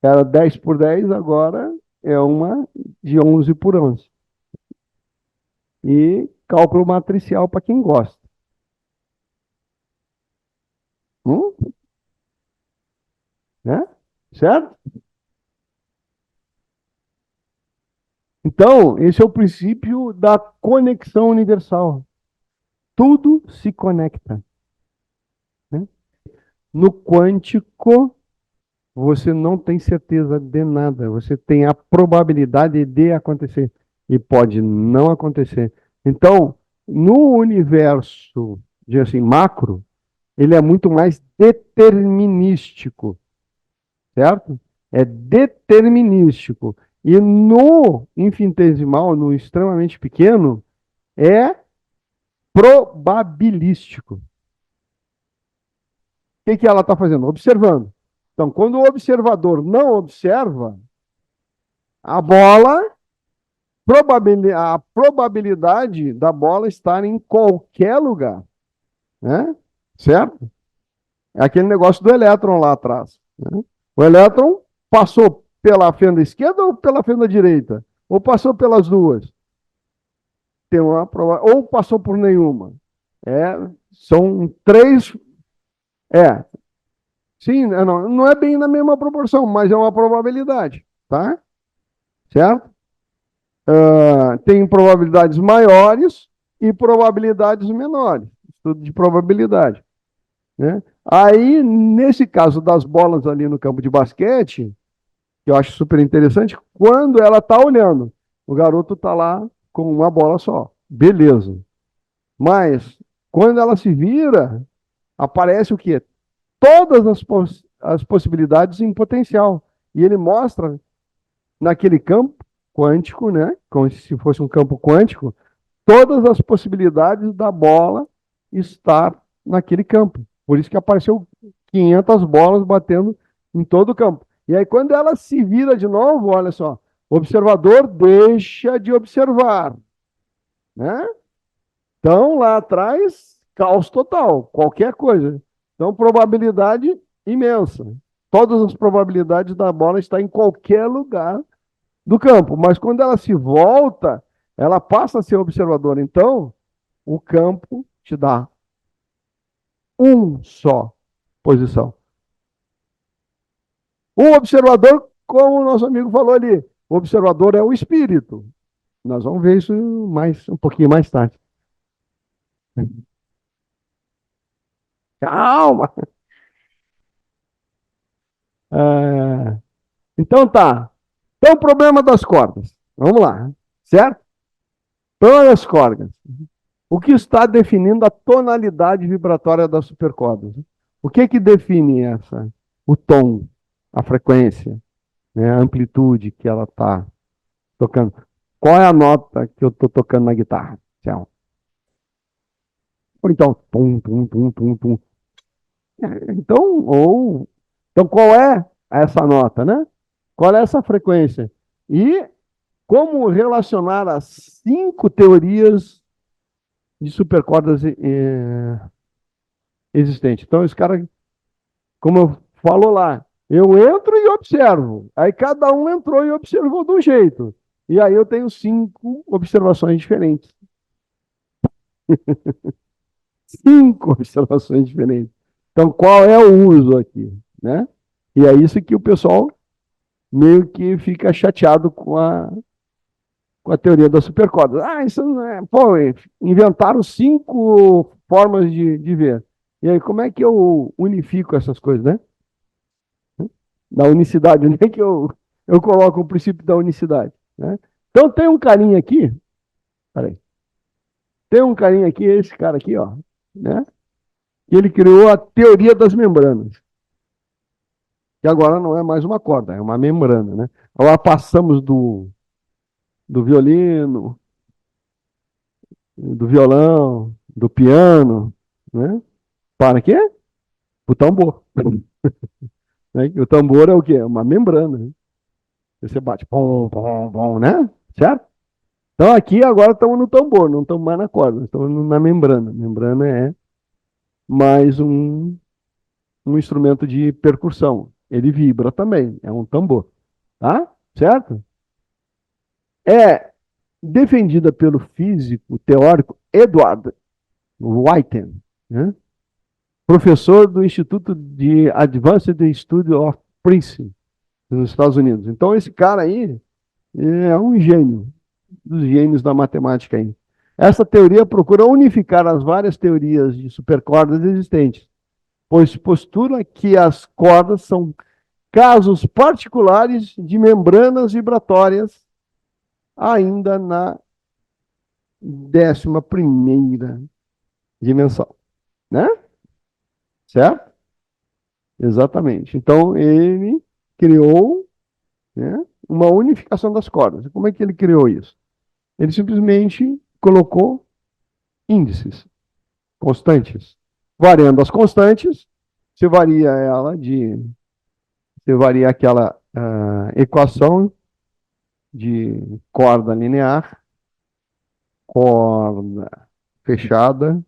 era 10 por 10, agora é uma de 11 por 11. E cálculo matricial para quem gosta. Né? Certo? Então, esse é o princípio da conexão universal. Tudo se conecta. Né? No quântico, você não tem certeza de nada. Você tem a probabilidade de acontecer. E pode não acontecer. Então, no universo, assim, macro, ele é muito mais determinístico. Certo? É determinístico. E no infinitesimal, no extremamente pequeno, é probabilístico. O que ela está fazendo? Observando. Então, quando o observador não observa, a bola, a probabilidade da bola estar em qualquer lugar. Né? Certo? É aquele negócio do elétron lá atrás. Né? O elétron passou pela fenda esquerda ou pela fenda direita? Ou passou pelas duas? Tem uma prova, ou passou por nenhuma. São 3. Sim, não é bem na mesma proporção, mas é uma probabilidade, tá? Certo? Tem probabilidades maiores e probabilidades menores. Estudo de probabilidade. Né? Aí, nesse caso das bolas ali no campo de basquete, que eu acho super interessante, quando ela está olhando, o garoto está lá com uma bola só. Beleza. Mas, quando ela se vira, aparece o quê? Todas as possibilidades em potencial. E ele mostra, naquele campo quântico, né? Como se fosse um campo quântico, todas as possibilidades da bola estar naquele campo. Por isso que apareceu 500 bolas batendo em todo o campo. E aí, quando ela se vira de novo, olha só, o observador deixa de observar. Né? Então, lá atrás, caos total, qualquer coisa. Então, probabilidade imensa. Todas as probabilidades da bola estar em qualquer lugar do campo. Mas quando ela se volta, ela passa a ser observadora. Então, o campo te dá um só posição. O observador, como o nosso amigo falou ali, o observador é o espírito. Nós vamos ver isso um pouquinho mais tarde. Calma! Então tá. Então o problema das cordas. Vamos lá. Certo? Problema das cordas. O que está definindo a tonalidade vibratória das supercordas? O que define o tom, a frequência, né, a amplitude que ela está tocando? Qual é a nota que eu estou tocando na guitarra? Ou então, tum, tum, tum, tum, tum. Então, qual é essa nota, né? Qual é essa frequência? E como relacionar as 5 teorias de supercordas existentes. Então, esse cara, como eu falo lá, eu entro e observo. Aí cada um entrou e observou de um jeito. E aí eu tenho 5 observações diferentes. 5 observações diferentes. Então, qual é o uso aqui, né? E é isso que o pessoal meio que fica chateado com a teoria das supercordas. Ah, isso não é... Pô, inventaram 5 formas de ver. E aí, como é que eu unifico essas coisas, né? Da unicidade, onde é que eu coloco o princípio da unicidade, né? Então, tem um carinha aqui, peraí, tem um carinha aqui, esse cara aqui, ó, né? Que ele criou a teoria das membranas, que agora não é mais uma corda, é uma membrana, né? Agora passamos do violino, do violão, do piano, né? Para quê? O tambor. Né? O tambor é o quê? É uma membrana, né? Você bate, pom, pom, pom, né? Certo? Então aqui agora estamos no tambor, não estamos mais na corda, estamos na membrana. Membrana é mais um instrumento de percussão. Ele vibra também, é um tambor. Tá? Certo? É defendida pelo físico teórico Edward Whiten, né? Professor do Instituto de Advanced Study of Princeton, nos Estados Unidos. Então esse cara aí é um gênio, dos gênios da matemática aí. Essa teoria procura unificar as várias teorias de supercordas existentes, pois postula que as cordas são casos particulares de membranas vibratórias ainda na 11ª dimensão, né? Certo? Exatamente. Então, ele criou, né, uma unificação das cordas. Como é que ele criou isso? Ele simplesmente colocou índices, constantes. Variando as constantes, você varia ela de... Você varia aquela equação de corda linear, corda fechada,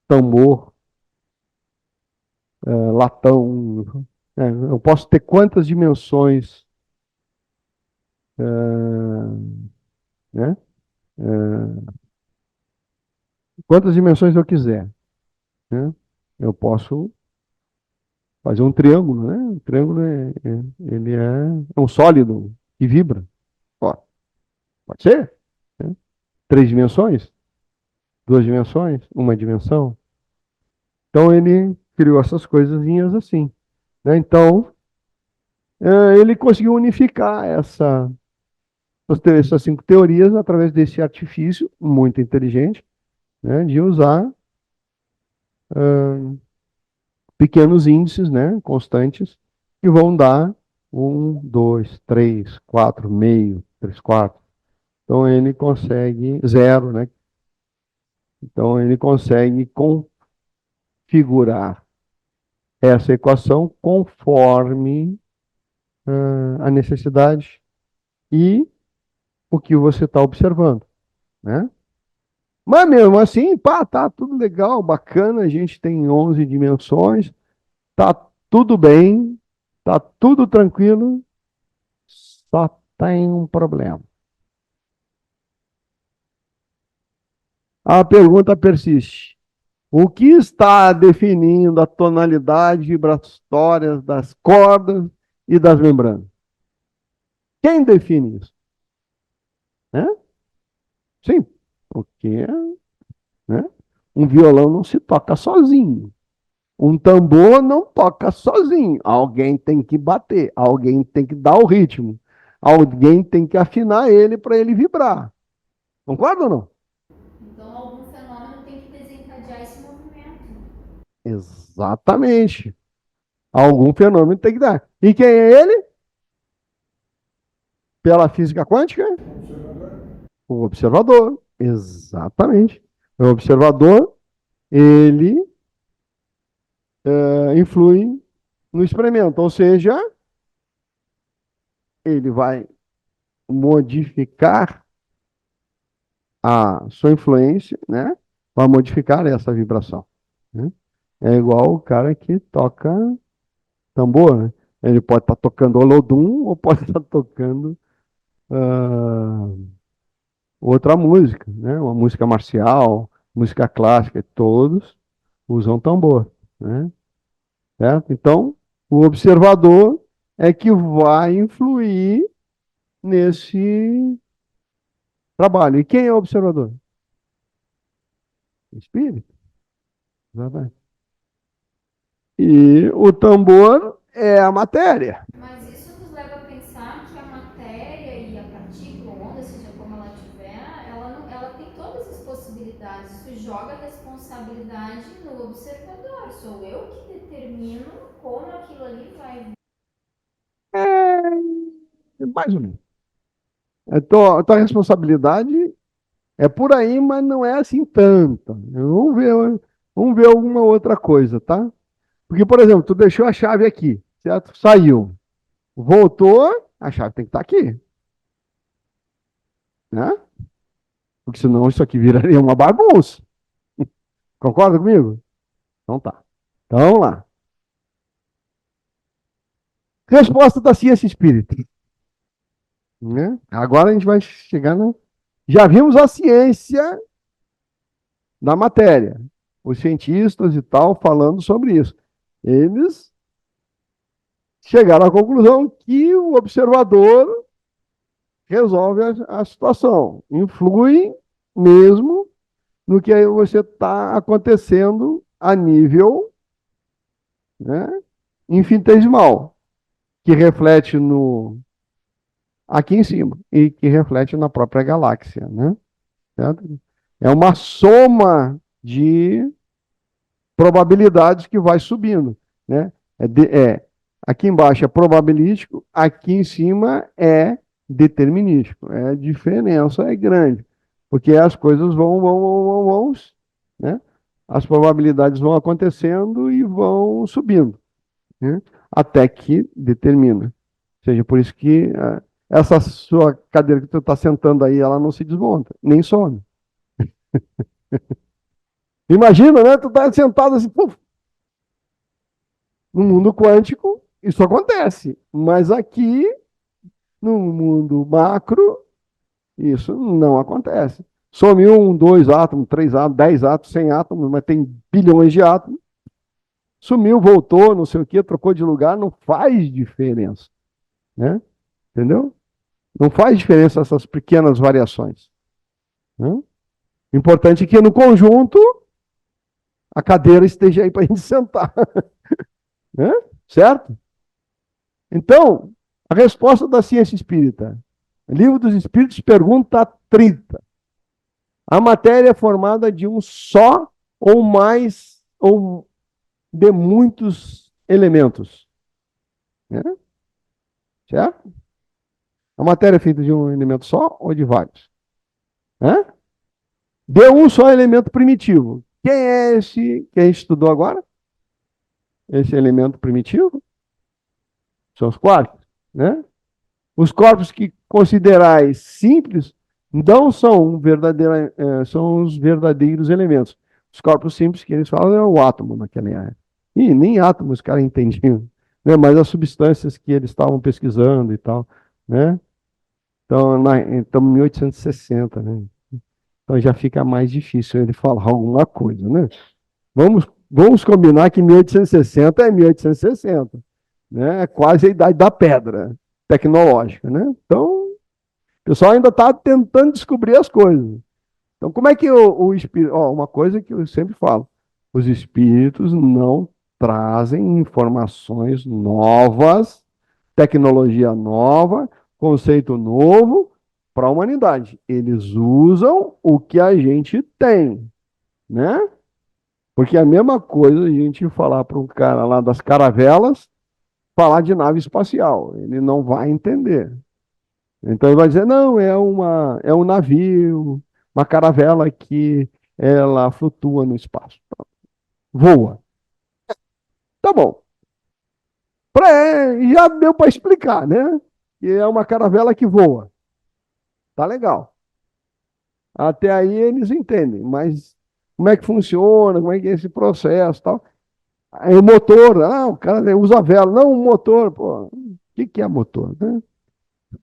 tambor, latão. Eu posso ter quantas dimensões, né? Quantas dimensões eu quiser, né? Eu posso fazer um triângulo, né? O triângulo ele é um sólido que vibra. Ó, pode ser, né? 3 dimensões, 2 dimensões, uma dimensão. Então ele criou essas coisinhas assim, né? Então ele conseguiu unificar essas 5 teorias através desse artifício muito inteligente, né? De usar pequenos índices, né? Constantes, que vão dar 1, 2, 3, 4, meio, 3 quartos. Então ele consegue zero, né? Então ele consegue configurar essa equação conforme a necessidade e o que você está observando, né? Mas mesmo assim, pá, tá tudo legal, bacana, a gente tem 11 dimensões, tá tudo bem, tá tudo tranquilo, só tem um problema. A pergunta persiste. O que está definindo a tonalidade vibratória das cordas e das membranas? Quem define isso? Né? Sim, porque, né, um violão não se toca sozinho. Um tambor não toca sozinho. Alguém tem que bater, alguém tem que dar o ritmo, alguém tem que afinar ele para ele vibrar. Concorda ou não? Então, algum fenômeno tem que desencadear esse movimento. Exatamente. Algum fenômeno tem que dar. E quem é ele? Pela física quântica? O observador. Exatamente. O observador, ele influi no experimento. Ou seja, ele vai modificar a sua influência, né? Vai modificar essa vibração, né? É igual o cara que toca tambor, né? Ele pode estar tocando Olodum ou pode estar tocando outra música, né? Uma música marcial, música clássica, todos Usam tambor, né? Certo? Então, o observador é que vai influir nesse trabalho. E quem é o observador? O espírito. Exatamente. E o tambor é a matéria. Mas isso nos leva a pensar que a matéria e a partícula, ou onda, seja como ela tiver, ela tem todas as possibilidades. Isso joga a responsabilidade no observador. Sou eu que determino como aquilo ali vai. Mais ou menos. A tua responsabilidade é por aí, mas não é assim tanta. Vamos ver alguma outra coisa, tá? Porque, por exemplo, tu deixou a chave aqui, certo? Saiu. Voltou, a chave tem que estar aqui, né? Porque senão isso aqui viraria uma bagunça. Concorda comigo? Então tá. Então vamos lá. Resposta da ciência espírita. Né? Agora a gente vai chegar na. Já vimos a ciência da matéria. Os cientistas e tal falando sobre isso. Eles chegaram à conclusão que o observador resolve a situação. Influi mesmo no que aí você está acontecendo a nível, né, infinitesimal, que reflete no aqui em cima e que reflete na própria galáxia, né? Certo? É uma soma de probabilidades que vai subindo, né? Aqui embaixo é probabilístico, aqui em cima é determinístico. A diferença é grande, porque as coisas vão, né? As probabilidades vão acontecendo e vão subindo, né? Até que determina. Ou seja, por isso que essa sua cadeira que tu está sentando aí, ela não se desmonta, nem some. Imagina, né? Tu está sentado assim, puf. No mundo quântico, isso acontece. Mas aqui, no mundo macro, isso não acontece. Some um, dois átomos, três átomos, 10 átomos, 100 átomos, mas tem bilhões de átomos. Sumiu, voltou, não sei o quê, trocou de lugar, não faz diferença. Né? Entendeu? Não faz diferença essas pequenas variações. Né? Importante é que no conjunto a cadeira esteja aí para a gente sentar. Né? Certo? Então, a resposta da ciência espírita. Livro dos Espíritos, pergunta 30. A matéria é formada de um só ou mais, ou de muitos elementos. Né? Certo? A matéria é feita de um elemento só ou de vários? Né? De um só elemento primitivo. Quem é esse que a gente estudou agora? Esse elemento primitivo? São os quarks, né? Os corpos que considerais simples não são são os verdadeiros elementos. Os corpos simples que eles falam é o átomo naquela área. E nem átomos os caras entendiam, né? Mas as substâncias que eles estavam pesquisando e tal, né? Então, estamos em 1860, né? Então já fica mais difícil ele falar alguma coisa, né? Vamos combinar que 1860 é 1860, né? É quase a idade da pedra tecnológica, né? Então, o pessoal ainda está tentando descobrir as coisas. Então, como é que o espírito... uma coisa que eu sempre falo, os espíritos não trazem informações novas, tecnologia nova, conceito novo para a humanidade. Eles usam o que a gente tem, né? Porque é a mesma coisa a gente falar para um cara lá das caravelas, falar de nave espacial. Ele não vai entender. Então ele vai dizer, não, é um navio, uma caravela que ela flutua no espaço. Voa. Tá bom. Já deu para explicar, né? Que é uma caravela que voa. Tá legal. Até aí eles entendem, mas como é que funciona, como é que é esse processo e tal. Aí o motor, o cara usa vela. Não, o motor, pô, o que é motor, né?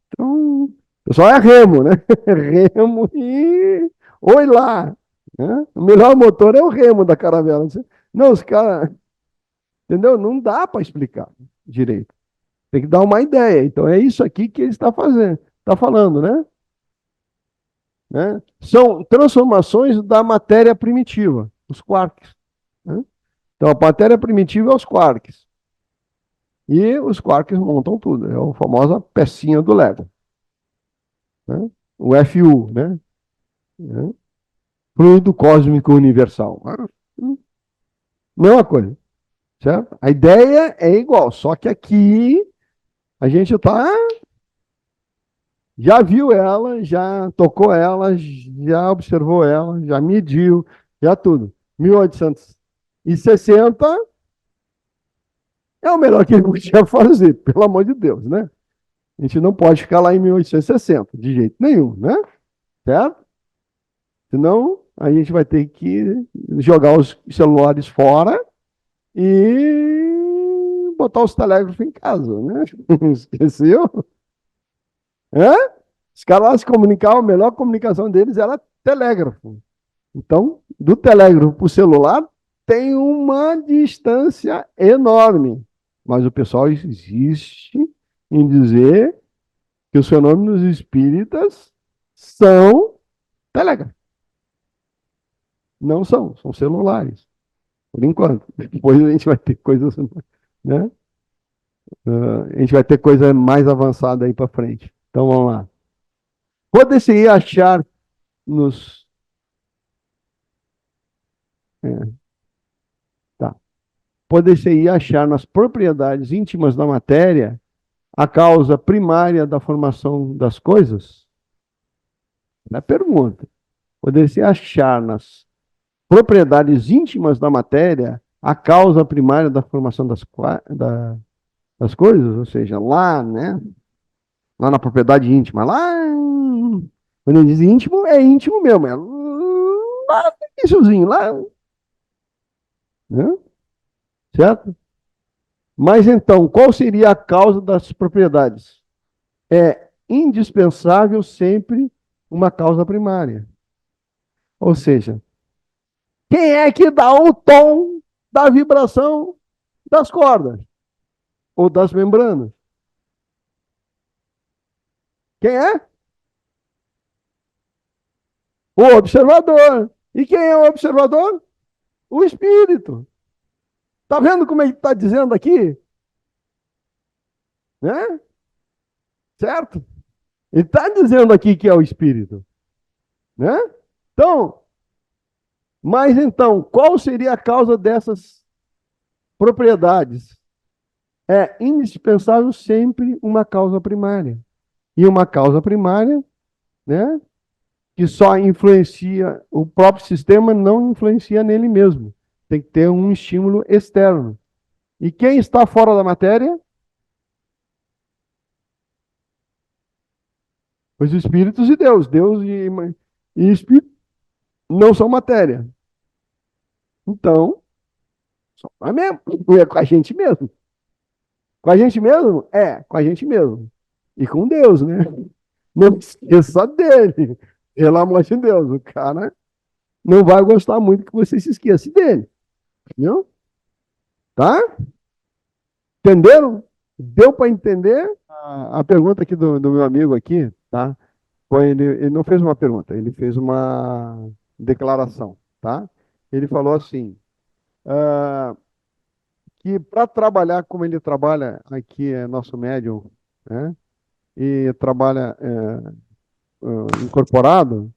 Então, o pessoal é remo, né? Remo e oi lá. Né? O melhor motor é o remo da caravela. Não, os caras, entendeu? Não dá para explicar direito. Tem que dar uma ideia. Então é isso aqui que ele está fazendo, está falando, né? São transformações da matéria primitiva, os quarks, né? Então a matéria primitiva é os quarks. E os quarks montam tudo. É a famosa pecinha do Lego, né? O FU, né? Fluido cósmico universal. Mesma coisa, certo? A ideia é igual, só que aqui a gente já viu ela, já tocou ela, já observou ela, já mediu, já tudo. 1860 é o melhor que ele podia fazer, pelo amor de Deus, né? A gente não pode ficar lá em 1860, de jeito nenhum, né? Certo? Senão, a gente vai ter que jogar os celulares fora e botar os telégrafos em casa, né? Esqueceu? É? Os caras lá se comunicavam, a melhor comunicação deles era telégrafo. Então, do telégrafo para o celular tem uma distância enorme. Mas o pessoal insiste em dizer que os fenômenos espíritas são telégrafos. Não são, são celulares. Por enquanto. Depois a gente vai ter coisas, né? A gente vai ter coisa mais avançada aí para frente. Então vamos lá. Poder-se achar nos. Tá. Poder-se achar nas propriedades íntimas da matéria a causa primária da formação das coisas? É a pergunta. Poder-se achar nas propriedades íntimas da matéria a causa primária da formação das coisas? Ou seja, lá, né? Lá na propriedade íntima, lá. Quando ele diz íntimo, é íntimo mesmo. É lá no iniciozinho, lá. Né? Certo? Mas então, qual seria a causa das propriedades? É indispensável sempre uma causa primária. Ou seja, quem é que dá o tom da vibração das cordas? Ou das membranas? Quem é? O observador. E quem é o observador? O espírito. Está vendo como ele está dizendo aqui? Né? Certo? Ele está dizendo aqui que é o espírito. Né? Então, mas então, qual seria a causa dessas propriedades? É indispensável sempre uma causa primária. E uma causa primária, né, que só influencia, o próprio sistema não influencia nele mesmo. Tem que ter um estímulo externo. E quem está fora da matéria? Os espíritos de Deus. Deus e espírito não são matéria. Então, só mesmo, é com a gente mesmo. Com a gente mesmo? É, com a gente mesmo. E com Deus, né? Não esqueça dele. Pelo amor de Deus, o cara não vai gostar muito que você se esqueça dele. Entendeu? Tá? Entenderam? Deu para entender? A pergunta aqui do meu amigo aqui, tá? Ele não fez uma pergunta, ele fez uma declaração, tá? Ele falou assim, que para trabalhar como ele trabalha aqui, é nosso médium, né? E trabalha incorporado,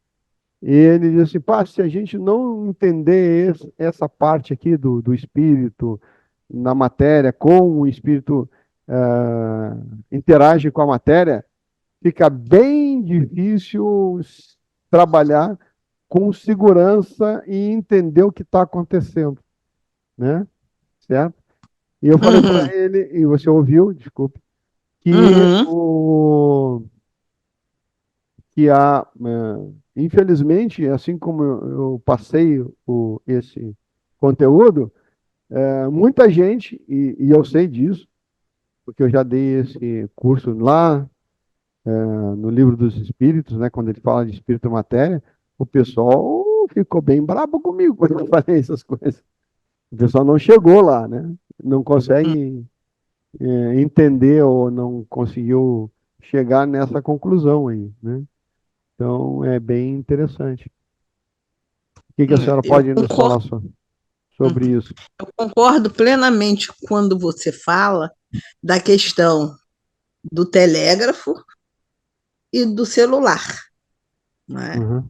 e ele disse, pá, se a gente não entender essa parte aqui do espírito na matéria, como o espírito interage com a matéria, fica bem difícil trabalhar com segurança e entender o que está acontecendo, né? Certo? E eu falei para ele, e você ouviu, desculpe, que infelizmente, assim como eu passei esse conteúdo, muita gente, e eu sei disso, porque eu já dei esse curso lá no Livro dos Espíritos, né, quando ele fala de espírito e matéria, o pessoal ficou bem brabo comigo quando eu falei essas coisas. O pessoal não chegou lá, né? Não consegue entender ou não conseguiu chegar nessa conclusão aí, né? Então, é bem interessante. O que que a senhora Eu pode nos falar concordo, sobre isso? eu concordo plenamente quando você fala da questão do telégrafo e do celular, né? Uhum,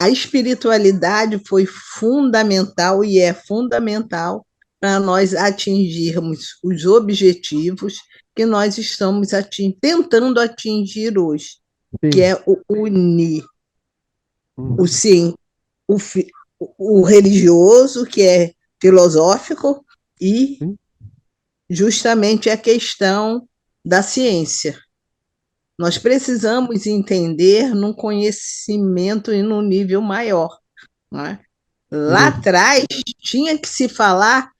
A espiritualidade foi fundamental e é fundamental para nós atingirmos os objetivos que nós estamos tentando atingir hoje, que sim. é o unir o, Uhum, sim, o, o religioso, que é filosófico, e sim. justamente a questão da ciência. Nós precisamos entender num conhecimento e num nível maior, não é? Lá Uhum, atrás tinha que se falar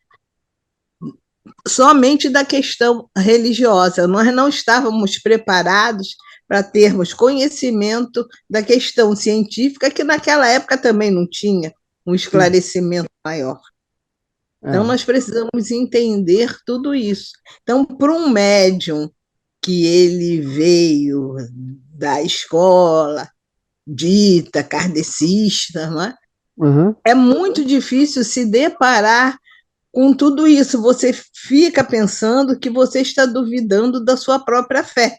somente da questão religiosa. Nós não estávamos preparados para termos conhecimento da questão científica, que naquela época também não tinha um sim. esclarecimento maior. Então, É. nós precisamos entender tudo isso. Então, para um médium que ele veio da escola dita kardecista, não é? Uhum. É muito difícil se deparar com tudo isso. Você fica pensando que você está duvidando da sua própria fé,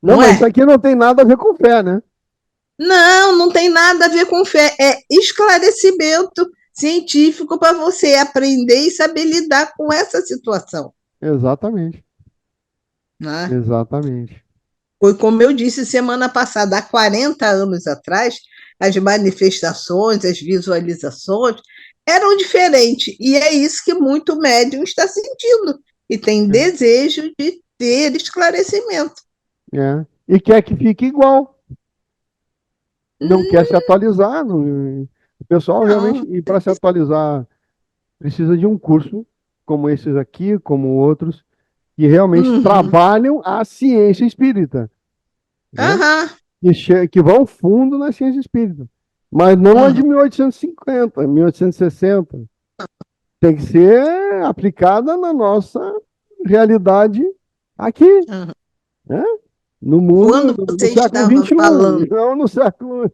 Não, não mas isso é? aqui não tem nada a ver com fé, né? Não, não tem nada a ver com fé. É esclarecimento científico para você aprender e saber lidar com essa situação, Exatamente. né? Exatamente. Foi como eu disse semana passada, há 40 anos atrás, as manifestações, as visualizações eram diferentes. E é isso que muito médium está sentindo. E tem desejo de ter esclarecimento. É. E quer que fique igual. Não quer se atualizar. O pessoal realmente, Não, e para se atualizar, precisa de um curso como esses aqui, como outros, que realmente uhum. trabalham a ciência espírita, né? Aham. Que vão fundo na ciência espírita. Mas não a de Uhum. 1850, 1860. Tem que ser aplicada na nossa realidade aqui, Uhum. né? No mundo, Quando no você século estava XXI, falando, não no século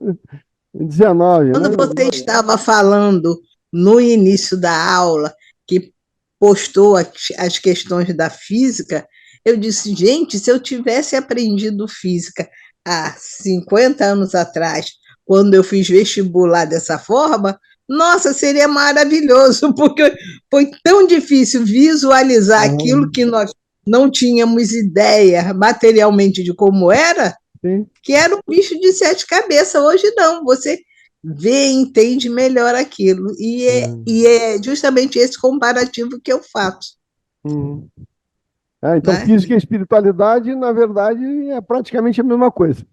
XIX, quando né? você estava falando no início da aula, que postou as questões da física, eu disse, gente, se eu tivesse aprendido física há 50 anos atrás, quando eu fiz vestibular dessa forma, nossa, seria maravilhoso, porque foi tão difícil visualizar aquilo Aham, que nós não tínhamos ideia materialmente de como era, sim, que era um bicho de sete cabeças. Hoje não, você vê e entende melhor aquilo. é, E é justamente esse comparativo que eu faço. uhum. É, então, Né? física e espiritualidade, na verdade, é praticamente a mesma coisa.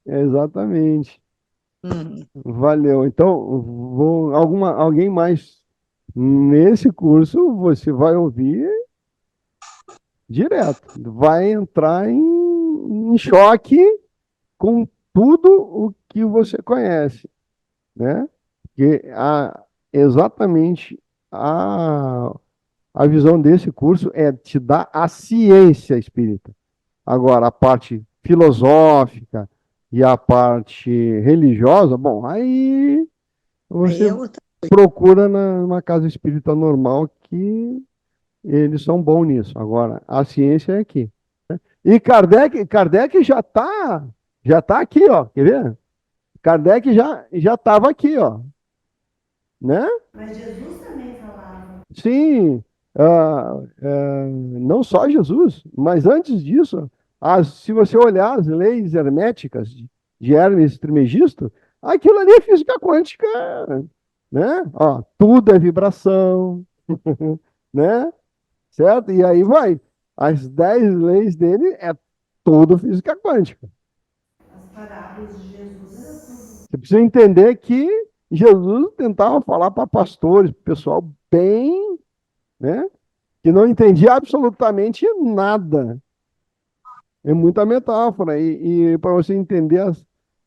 Exatamente. Hum. Valeu. Então, alguém mais nesse curso você vai ouvir direto. Vai entrar em choque com tudo o que você conhece, né? Que exatamente a, a visão desse curso é te dar a ciência espírita. Agora, a parte filosófica e a parte religiosa, bom, aí Aí você é outra. procura numa casa espírita normal que eles são bons nisso. Agora, a ciência é aqui. E Kardec já tá aqui, ó. Quer ver? Kardec já estava aqui, ó, né? Sim, não só Jesus, mas antes disso, se você olhar as leis herméticas de Hermes Trismegisto, aquilo ali é física quântica, né? Ó, tudo é vibração, né? Certo? E aí vai. As 10 leis dele é tudo física quântica. Você precisa entender que Jesus tentava falar para pastores, pessoal bem, né? Que não entendia absolutamente nada. É muita metáfora. E para você entender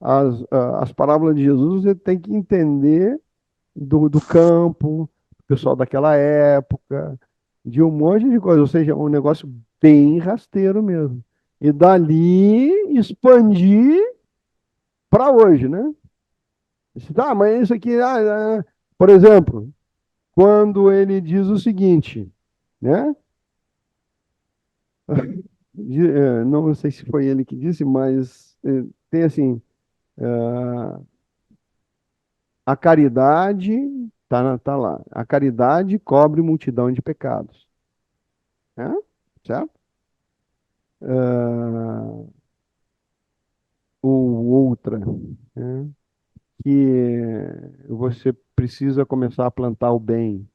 as parábolas de Jesus, você tem que entender do campo, do pessoal daquela época, de um monte de coisa, ou seja, um negócio bem rasteiro mesmo. E dali expandir para hoje, né? Tá, mas isso aqui, por exemplo, quando ele diz o seguinte, né? Não sei se foi ele que disse, mas tem assim, a caridade, tá lá, a caridade cobre multidão de pecados, né? Certo? Ah, ou outra, né? Que você precisa começar a plantar o bem,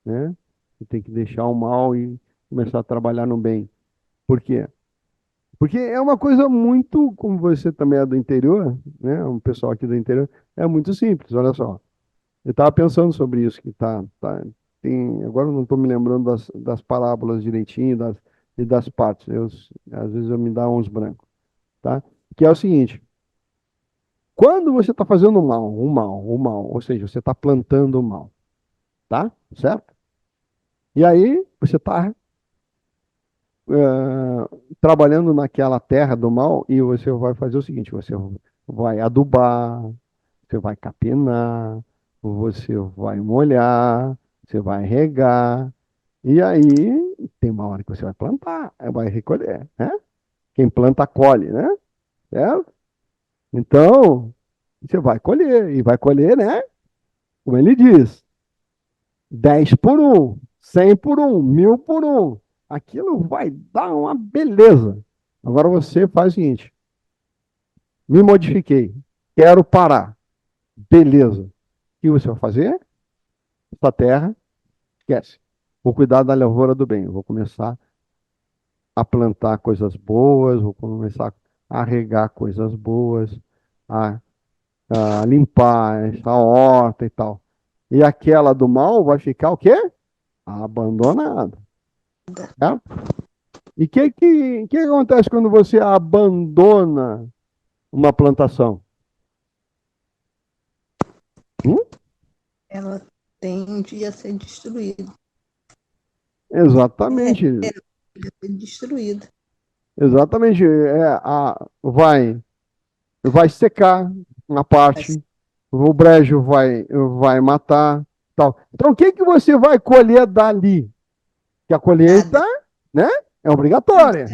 né? Você tem que deixar o mal e começar a trabalhar no bem. Por quê? Porque é uma coisa muito, como você também é do interior, né? Um pessoal aqui do interior, é muito simples, olha só. Eu estava pensando sobre isso, que tem, agora eu não estou me lembrando das parábolas direitinho e das partes. Às vezes eu me dá uns brancos, tá? Que é o seguinte, quando você está fazendo o mal, ou seja, você está plantando o mal, tá? Certo? E aí você está trabalhando naquela terra do mal e você vai fazer o seguinte, você vai adubar, você vai capinar, você vai molhar, você vai regar, e aí tem uma hora que você vai plantar, vai recolher, né? Quem planta, colhe, né? Certo? Então, você vai colher, e vai colher, né? Como ele diz, 10 por um, 100 por um, 1000 por um. Aquilo vai dar uma beleza. Agora você faz o seguinte, me modifiquei, quero parar. Beleza. O que você vai fazer? Essa terra, esquece. Vou cuidar da lavoura do bem. Vou começar a plantar coisas boas, vou começar a regar coisas boas, a, a limpar a horta e tal. E aquela do mal vai ficar o quê? Abandonada. Certo? E o que acontece quando você abandona uma plantação? Ela tende a ser destruída. Exatamente. Ser destruída. Exatamente. Vai secar uma parte, o brejo vai matar, tal. Então, o que você vai colher dali? Que a colheita, né, é obrigatória,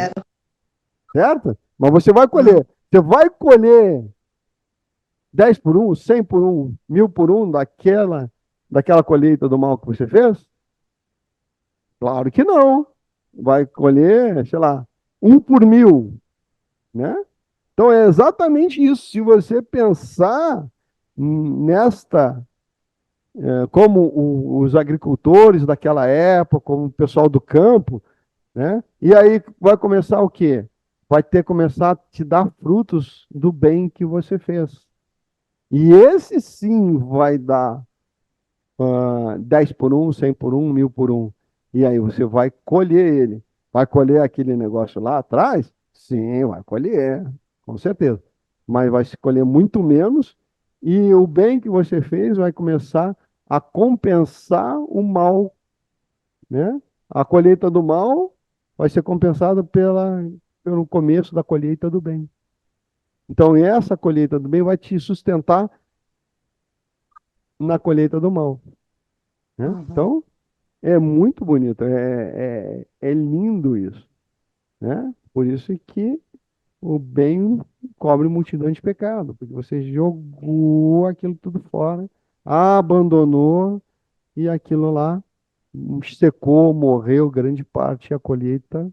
certo? Mas você vai colher. Você vai colher 10 por um, 100 por um, 1000 por um daquela colheita do mal que você fez? Claro que não. Vai colher, sei lá, 1 por 1000, né? Então é exatamente isso. Se você pensar nesta, como os agricultores daquela época, como o pessoal do campo, né? E aí vai começar o quê? Vai ter que começar a te dar frutos do bem que você fez. E esse sim vai dar 10 por um, 100 por um, 1000 por um. E aí você vai colher ele. Vai colher aquele negócio lá atrás? Sim, vai colher, com certeza. Mas vai se colher muito menos e o bem que você fez vai começar a compensar o mal, né? A colheita do mal vai ser compensada pelo começo da colheita do bem. Então, essa colheita do bem vai te sustentar na colheita do mal, né? Então, é muito bonito, é lindo isso, né? Por isso que o bem cobre multidão de pecado, porque você jogou aquilo tudo fora, abandonou e aquilo lá secou, morreu grande parte, e a colheita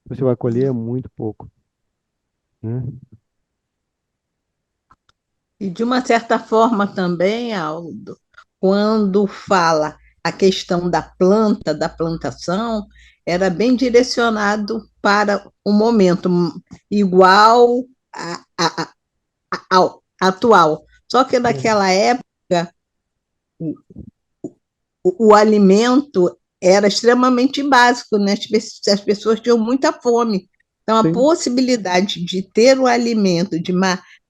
você vai colher muito pouco, né? E de uma certa forma também, Aldo, quando fala a questão da planta, da plantação, era bem direcionado para o momento igual ao atual. Só que naquela época o alimento era extremamente básico, né? As pessoas tinham muita fome. Então, a Sim. possibilidade de ter o alimento de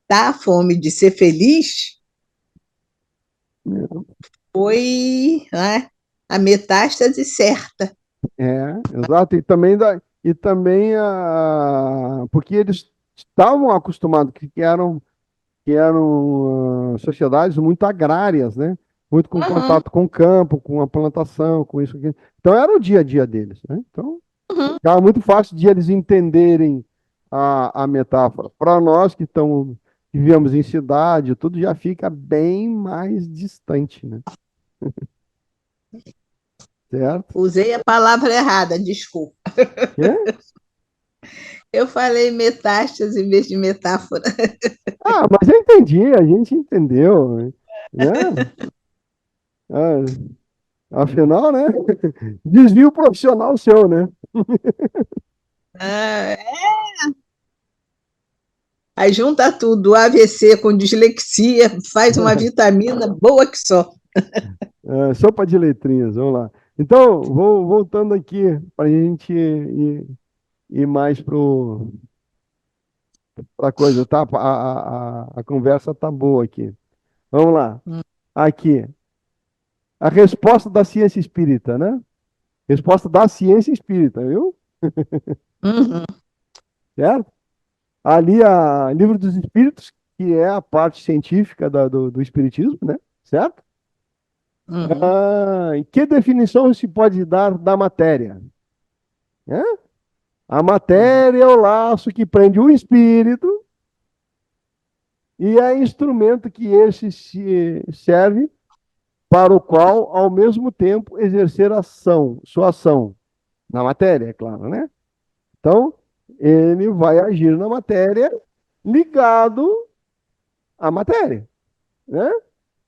matar a fome de ser feliz foi, né, a metástase certa. Exato. E também porque eles estavam acostumados, que eram sociedades muito agrárias, né? Muito com Uhum, contato com o campo, com a plantação, com isso aqui. Então era o dia a dia deles, né? Então uhum. ficava muito fácil de eles entenderem a metáfora. Para nós que vivemos em cidade, tudo já fica bem mais distante, né? Certo? Usei a palavra errada, desculpa. Quê? Eu falei metástase em vez de metáfora. Ah, mas eu entendi, a gente entendeu, né? Ah, afinal, né? Desvio profissional seu, né? Ah, aí junta tudo, AVC com dislexia, faz uma vitamina boa que só. Sopa de letrinhas, vamos lá. Então, voltando aqui para a gente ir mais para a coisa, tá? A conversa tá boa aqui. Vamos lá. Aqui, a resposta da ciência espírita, né? Resposta da ciência espírita, viu? Uhum, Certo? Ali, Livro dos Espíritos, que é a parte científica do Espiritismo, né? Certo? uhum, E que definição se pode dar da matéria? Né? A uhum, matéria é o laço que prende o espírito e é instrumento que esse se serve para o qual, ao mesmo tempo, exercer sua ação na matéria, é claro, né? Então, ele vai agir na matéria ligado à matéria, né?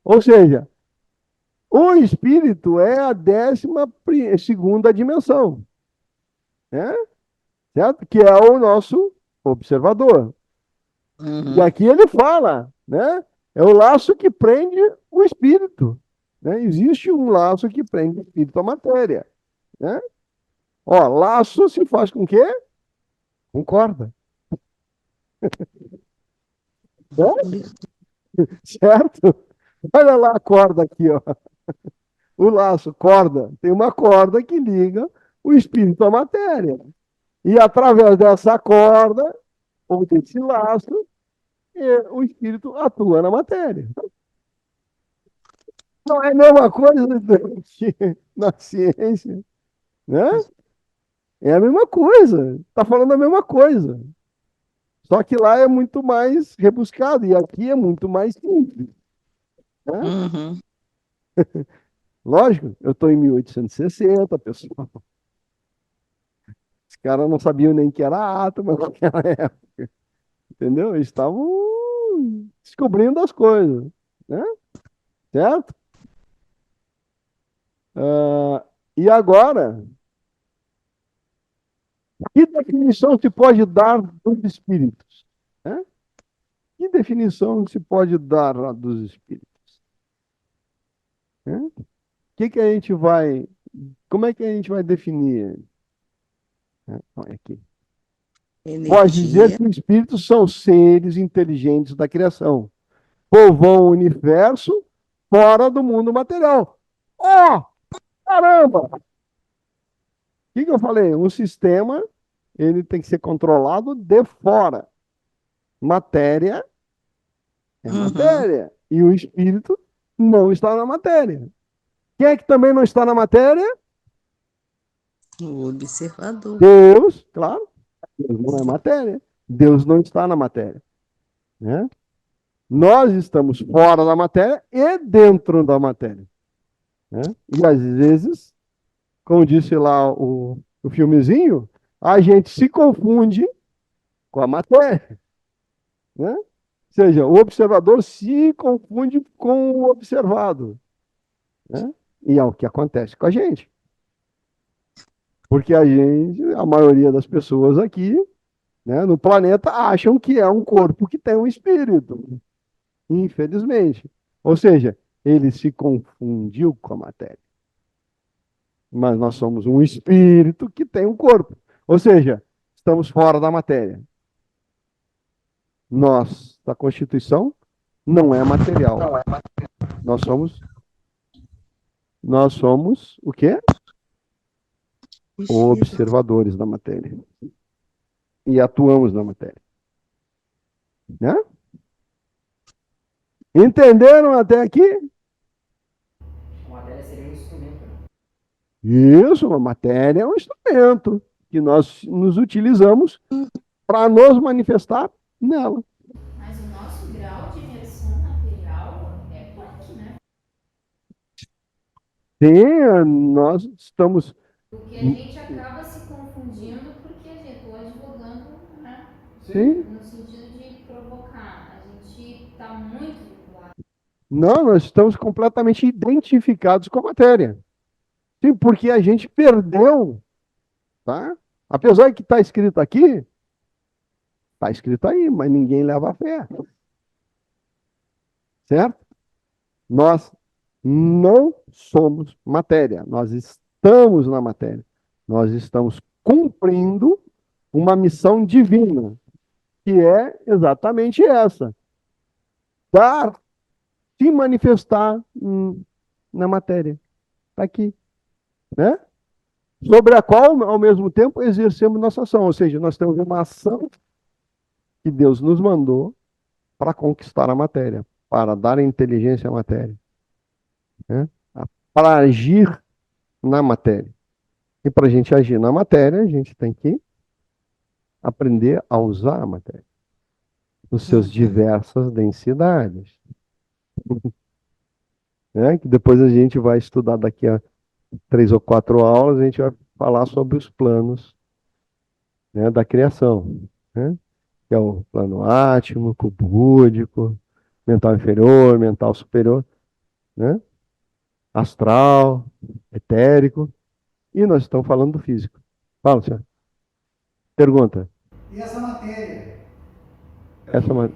Ou seja, o espírito é a 12ª dimensão, né? Certo? Que é o nosso observador. E uhum. aqui ele fala, né? É o laço que prende o espírito, né? Existe um laço que prende o espírito à matéria, né? Ó, laço se faz com quê? Com corda, né? Certo? Olha lá a corda aqui, ó. O laço, corda. Tem uma corda que liga o espírito à matéria. E através dessa corda, ou desse laço, o espírito atua na matéria. Não é a mesma coisa que na ciência, né? É a mesma coisa. Está falando a mesma coisa. Só que lá é muito mais rebuscado e aqui é muito mais simples, né? Uhum. Lógico, eu estou em 1860, pessoal. Os caras não sabiam nem que era átomo naquela época, entendeu? Eles estavam descobrindo as coisas, né? Certo? E agora, que definição se pode dar dos espíritos? Né? Que definição se pode dar dos espíritos? Né? Que a gente vai, como é que a gente vai definir? Né? Olha aqui. Pode dizer Energia. que os espíritos são seres inteligentes da criação, povoam o universo fora do mundo material. Oh, caramba! O que eu falei? Um sistema, ele tem que ser controlado de fora. Matéria é Uhum. matéria. E o espírito não está na matéria. Quem é que também não está na matéria? O observador. Deus, claro. Deus não é matéria. Deus não está na matéria. Né? Nós estamos fora da matéria e dentro da matéria. Né? E às vezes, como disse lá o filmezinho, a gente se confunde com a matéria. Né? Ou seja, o observador se confunde com o observado. Né? E é o que acontece com a gente. Porque a maioria das pessoas aqui, né, no planeta, acham que é um corpo que tem um espírito. Infelizmente. Ou seja, ele se confundiu com a matéria. Mas nós somos um espírito que tem um corpo. Ou seja, estamos fora da matéria. Nossa constituição não é material. Nós somos o quê? Observadores da matéria. E atuamos na matéria. Né? Entenderam até aqui? A matéria seria um instrumento. Isso, a matéria é um instrumento que nós nos utilizamos para nos manifestar nela. Mas o nosso grau de imersão material é quanto, né? Sim, nós estamos. Porque a gente acaba se confundindo porque a gente estou advogando, né? Sim. No sentido de provocar. A gente está muito vinculado. Não, nós estamos completamente identificados com a matéria. Sim, porque a gente perdeu, tá? Apesar que está escrito aqui, está escrito aí, mas ninguém leva a fé. Certo? Nós não somos matéria, nós estamos na matéria. Nós estamos cumprindo uma missão divina, que é exatamente essa: dar, se manifestar na matéria. Está aqui. Né? Sobre a qual, ao mesmo tempo, exercemos nossa ação. Ou seja, nós temos uma ação que Deus nos mandou para conquistar a matéria, para dar inteligência à matéria. Né? Para agir na matéria. E para a gente agir na matéria, a gente tem que aprender a usar a matéria. Nos seus diversas densidades. Né? Que depois a gente vai estudar daqui a 3 ou 4 aulas, a gente vai falar sobre os planos, né, da criação. Né? Que é o plano átmico, búdico, mental inferior, mental superior, né? Astral, etérico. E nós estamos falando do físico. Fala, senhor. Pergunta. E essa matéria?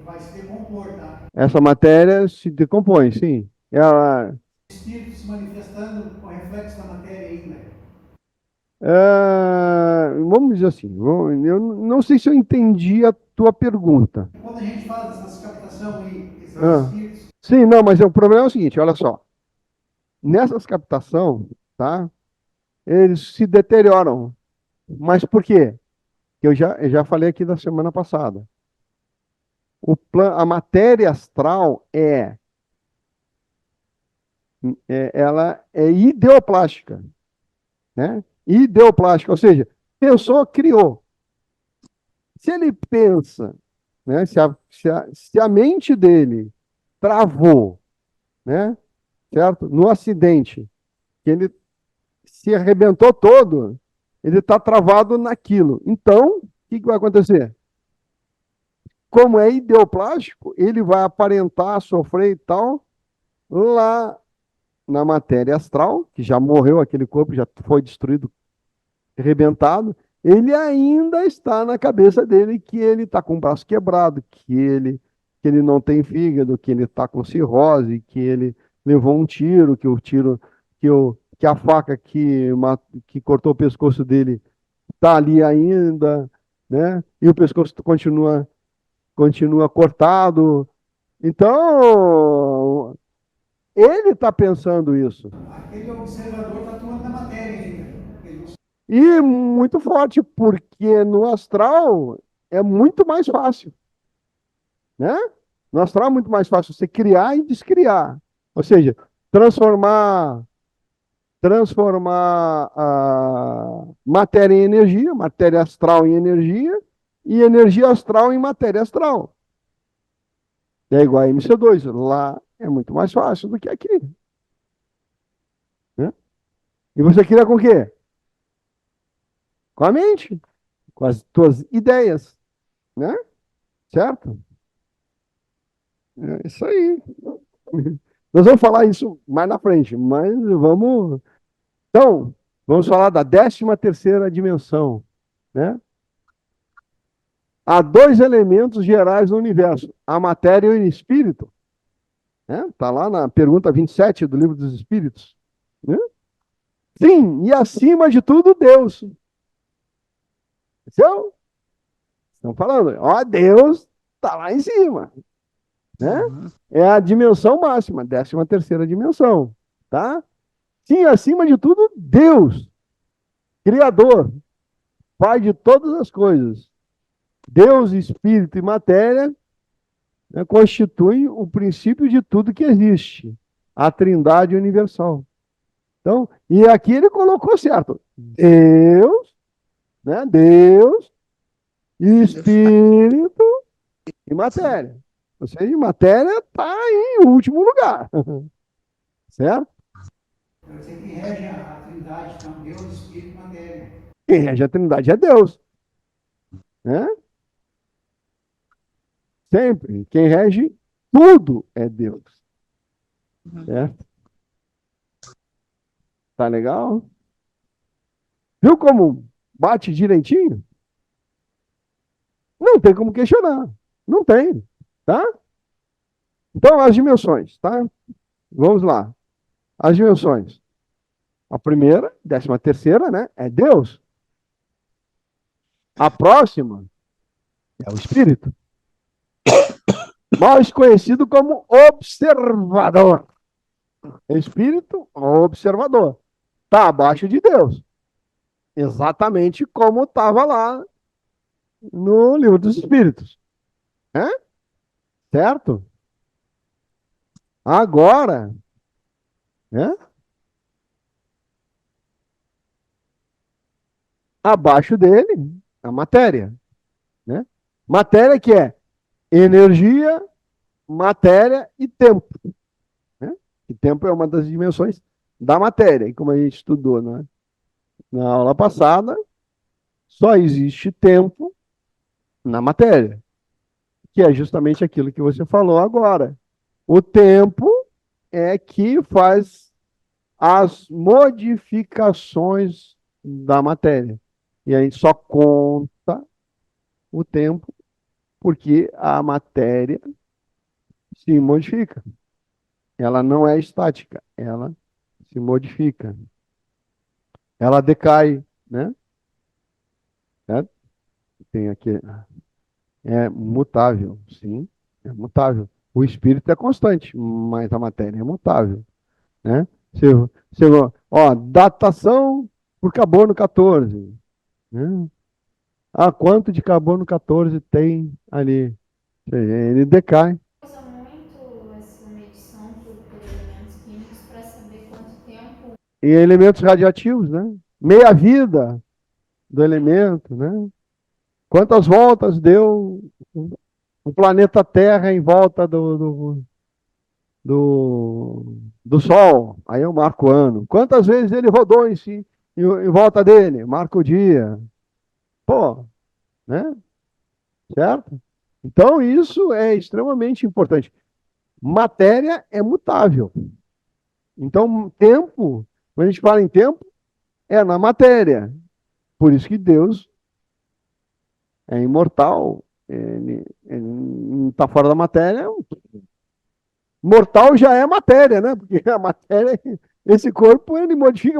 Vai se decompor, tá? Essa matéria se decompõe, sim. Ela... O espírito se manifestando com reflexo da matéria ainda. Vamos dizer assim, eu não sei se eu entendi a tua pergunta. Quando a gente faz essas captações aí, esses espíritos... Sim, não, mas o problema é o seguinte, olha só. Nessas captações, tá? Eles se deterioram. Mas por quê? Eu já falei aqui da semana passada. A matéria astral ela é ideoplástica, né? Ideoplástica, ou seja, pensou, criou. Se ele pensa, né? Se a mente dele travou, né? Certo? No acidente, que ele se arrebentou todo, ele está travado naquilo. Então, o que vai acontecer? Como é ideoplástico, ele vai aparentar, sofrer e tal, lá na matéria astral, que já morreu aquele corpo, já foi destruído, arrebentado, ele ainda está na cabeça dele que ele está com o braço quebrado, que ele não tem fígado, que ele está com cirrose, que ele levou um tiro, que a faca que cortou o pescoço dele está ali ainda, né? E o pescoço continua cortado. Então, ele está pensando isso. Aquele observador está atuando na matéria ainda. E muito forte, porque no astral é muito mais fácil. Né? No astral é muito mais fácil você criar e descriar. Ou seja, transformar a matéria em energia, matéria astral em energia, e energia astral em matéria astral. É igual a MC2. Lá é muito mais fácil do que aqui. Né? E você cria com o quê? Com a mente. Com as tuas ideias. Né? Certo? É isso aí. Nós vamos falar isso mais na frente, mas vamos... Então, vamos falar da 13ª dimensão. Né? Há 2 elementos gerais no universo, a matéria e o espírito. Está lá na pergunta 27 do Livro dos Espíritos. Né? Sim, e acima de tudo, Deus. Então, estão falando, ó, Deus está lá em cima, né? É a dimensão máxima, 13ª dimensão, tá? Sim, acima de tudo, Deus, Criador, Pai de todas as coisas. Deus, Espírito e matéria, né, constituem o princípio de tudo que existe, a Trindade universal. Então, e aqui ele colocou certo. Deus, né? Deus, Espírito e matéria. Ou seja, matéria está em último lugar. Certo? Quer dizer que rege a Trindade, então, Deus, Espírito e matéria. Quem rege a Trindade é Deus. Né? Sempre. Quem rege tudo é Deus. Certo? Tá legal? Viu como bate direitinho? Não tem como questionar. Não tem. Tá? Então, as dimensões, tá? Vamos lá. As dimensões. A primeira, 13ª, né? É Deus. A próxima é o Espírito. Mais conhecido como observador. Espírito, observador. Está abaixo de Deus. Exatamente como estava lá no Livro dos Espíritos. É? Certo? Agora, né? Abaixo dele, a matéria. Né? Matéria que é energia, matéria e tempo. Né? E tempo é uma das dimensões da matéria. E como a gente estudou, né? Na aula passada, só existe tempo na matéria, que é justamente aquilo que você falou agora. O tempo é que faz as modificações da matéria. E a gente só conta o tempo porque a matéria se modifica. Ela não é estática, ela se modifica. Ela decai, né? Tem aqui, é mutável, sim, é mutável. O espírito é constante, mas a matéria é mutável, né? Datação por carbono 14, né? Ah, quanto de carbono 14 tem ali? Ele decai. Usa muito essa medição por elementos químicos para saber quanto tempo. E elementos radioativos, né? Meia-vida do elemento, né? Quantas voltas deu o planeta Terra em volta do Sol? Aí eu marco o ano. Quantas vezes ele rodou em si, em volta dele? Marco o dia. Pô, né? Certo? Então, isso é extremamente importante. Matéria é mutável. Então, tempo, quando a gente fala em tempo, é na matéria. Por isso que Deus é imortal. Ele não está fora da matéria. Mortal já é matéria, né? Porque a matéria, esse corpo, ele modifica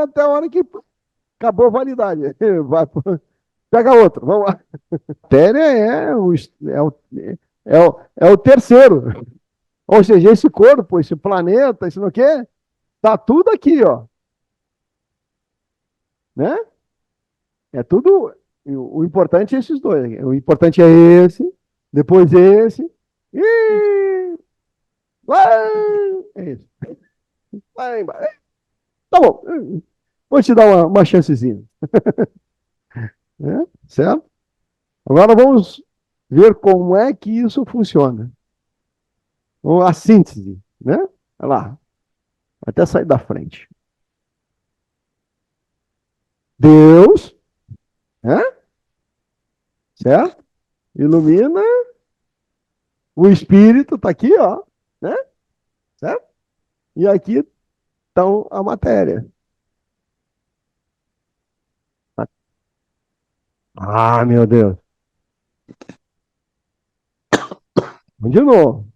até a hora que acabou a validade. Pega outro, vamos lá. Matéria é o terceiro. Ou seja, esse corpo, esse planeta, esse não quê, tá tudo aqui, ó. Né? É tudo. O importante é esses dois. O importante é esse, depois esse, e. É isso. Lá embaixo. Tá bom. Vou te dar uma chancezinha. Certo? Agora vamos ver como é que isso funciona. A síntese, né? Olha lá. Até sair da frente. Deus, né? Certo? Ilumina. O Espírito está aqui, ó. Né? Certo? E aqui estão a matéria. Ah, meu Deus. Vamos de novo.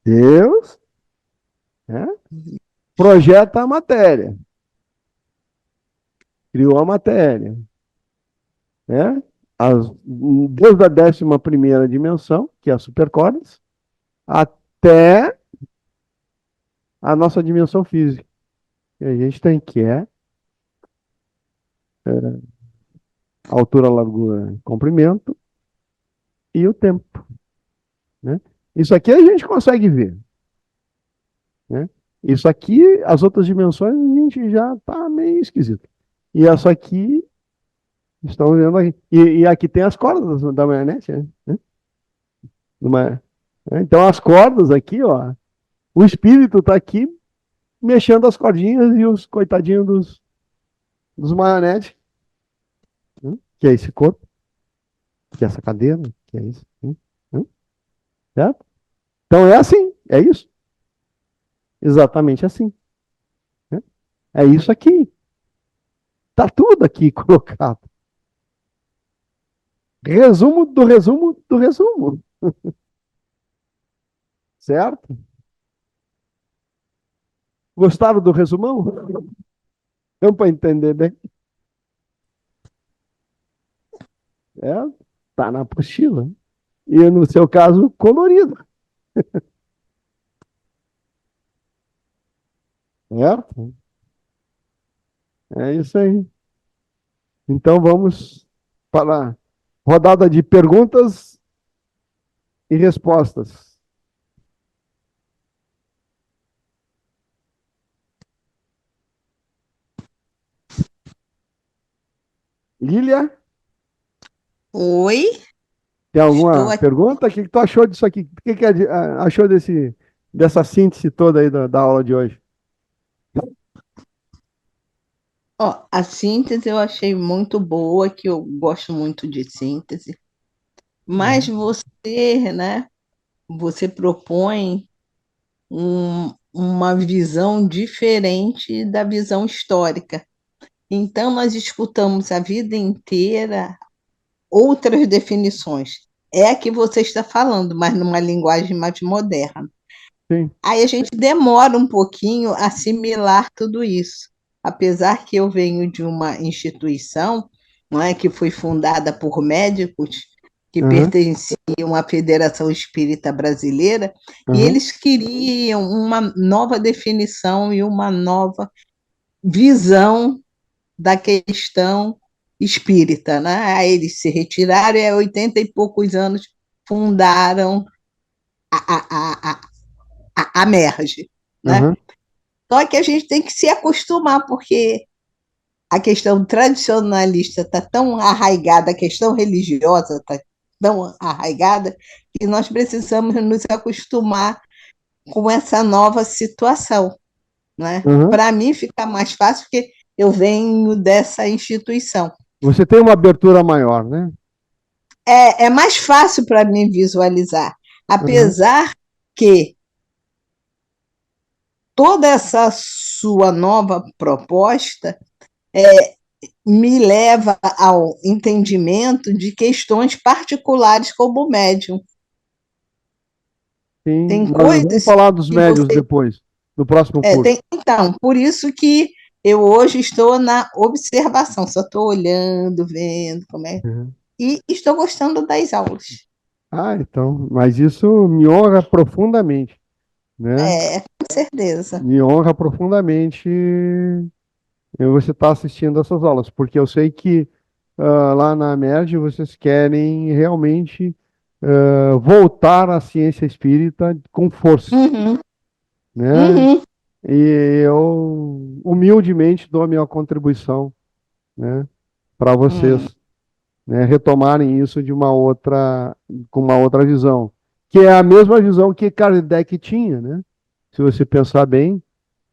Deus, né? Projeta a matéria. Criou a matéria. Né? desde a 11ª dimensão, que é a supercórtex, até a nossa dimensão física. Que a gente tem, que é altura, largura, comprimento e o tempo, né? Isso aqui a gente consegue ver, né? Isso aqui, as outras dimensões, a gente já está meio esquisito. E essa aqui, estão vendo aqui. E aqui tem as cordas da marionete, né? Então, as cordas aqui, ó, o espírito está aqui mexendo as cordinhas e os coitadinhos dos marionetes, né? Que é esse corpo, que é essa cadeira, que é isso, né? Certo? Então, é assim, é isso. Exatamente assim, né? É isso aqui. Está tudo aqui colocado. Resumo do resumo do resumo. Certo? Gostaram do resumão? Deu para entender bem? Tá na apostila. E no seu caso, colorido. Certo? É isso aí. Então vamos para a rodada de perguntas e respostas. Lília, Oi, tem estou alguma aqui. pergunta? O que tu achou disso aqui? O que achou dessa síntese toda aí da aula de hoje? Ó, a síntese eu achei muito boa, que eu gosto muito de síntese. Mas você, né, você propõe uma visão diferente da visão histórica. Então, nós escutamos a vida inteira outras definições. É a que você está falando, mas numa linguagem mais moderna. Sim. Aí a gente demora um pouquinho a assimilar tudo isso. Apesar que eu venho de uma instituição, não é, que foi fundada por médicos que Uhum, pertenciam à Federação Espírita Brasileira, e uhum, eles queriam uma nova definição e uma nova visão da questão espírita, né? Aí eles se retiraram e há 80 e poucos anos fundaram a MERGE, né? uhum. Só que a gente tem que se acostumar, porque a questão tradicionalista está tão arraigada, a questão religiosa está tão arraigada, que nós precisamos nos acostumar com essa nova situação, né? Uhum. Para mim fica mais fácil, porque eu venho dessa instituição. Você tem uma abertura maior, né? É mais fácil para mim visualizar, Uhum. apesar que toda essa sua nova proposta me leva ao entendimento de questões particulares como médium. Sim, Tem nós vamos coisas falar dos que médios você. depois, no próximo curso. Então, por isso que eu hoje estou na observação, só estou olhando, vendo como é. Uhum. E estou gostando das aulas. Ah, então, mas isso me honra profundamente, né? Com certeza. Me honra profundamente você estar assistindo essas aulas, porque eu sei que lá na MERJ vocês querem realmente voltar à ciência espírita com força, Uhum, né? uhum, E eu humildemente dou a minha contribuição, né, para vocês, né, retomarem isso com uma outra visão, que é a mesma visão que Kardec tinha, né? Se você pensar bem,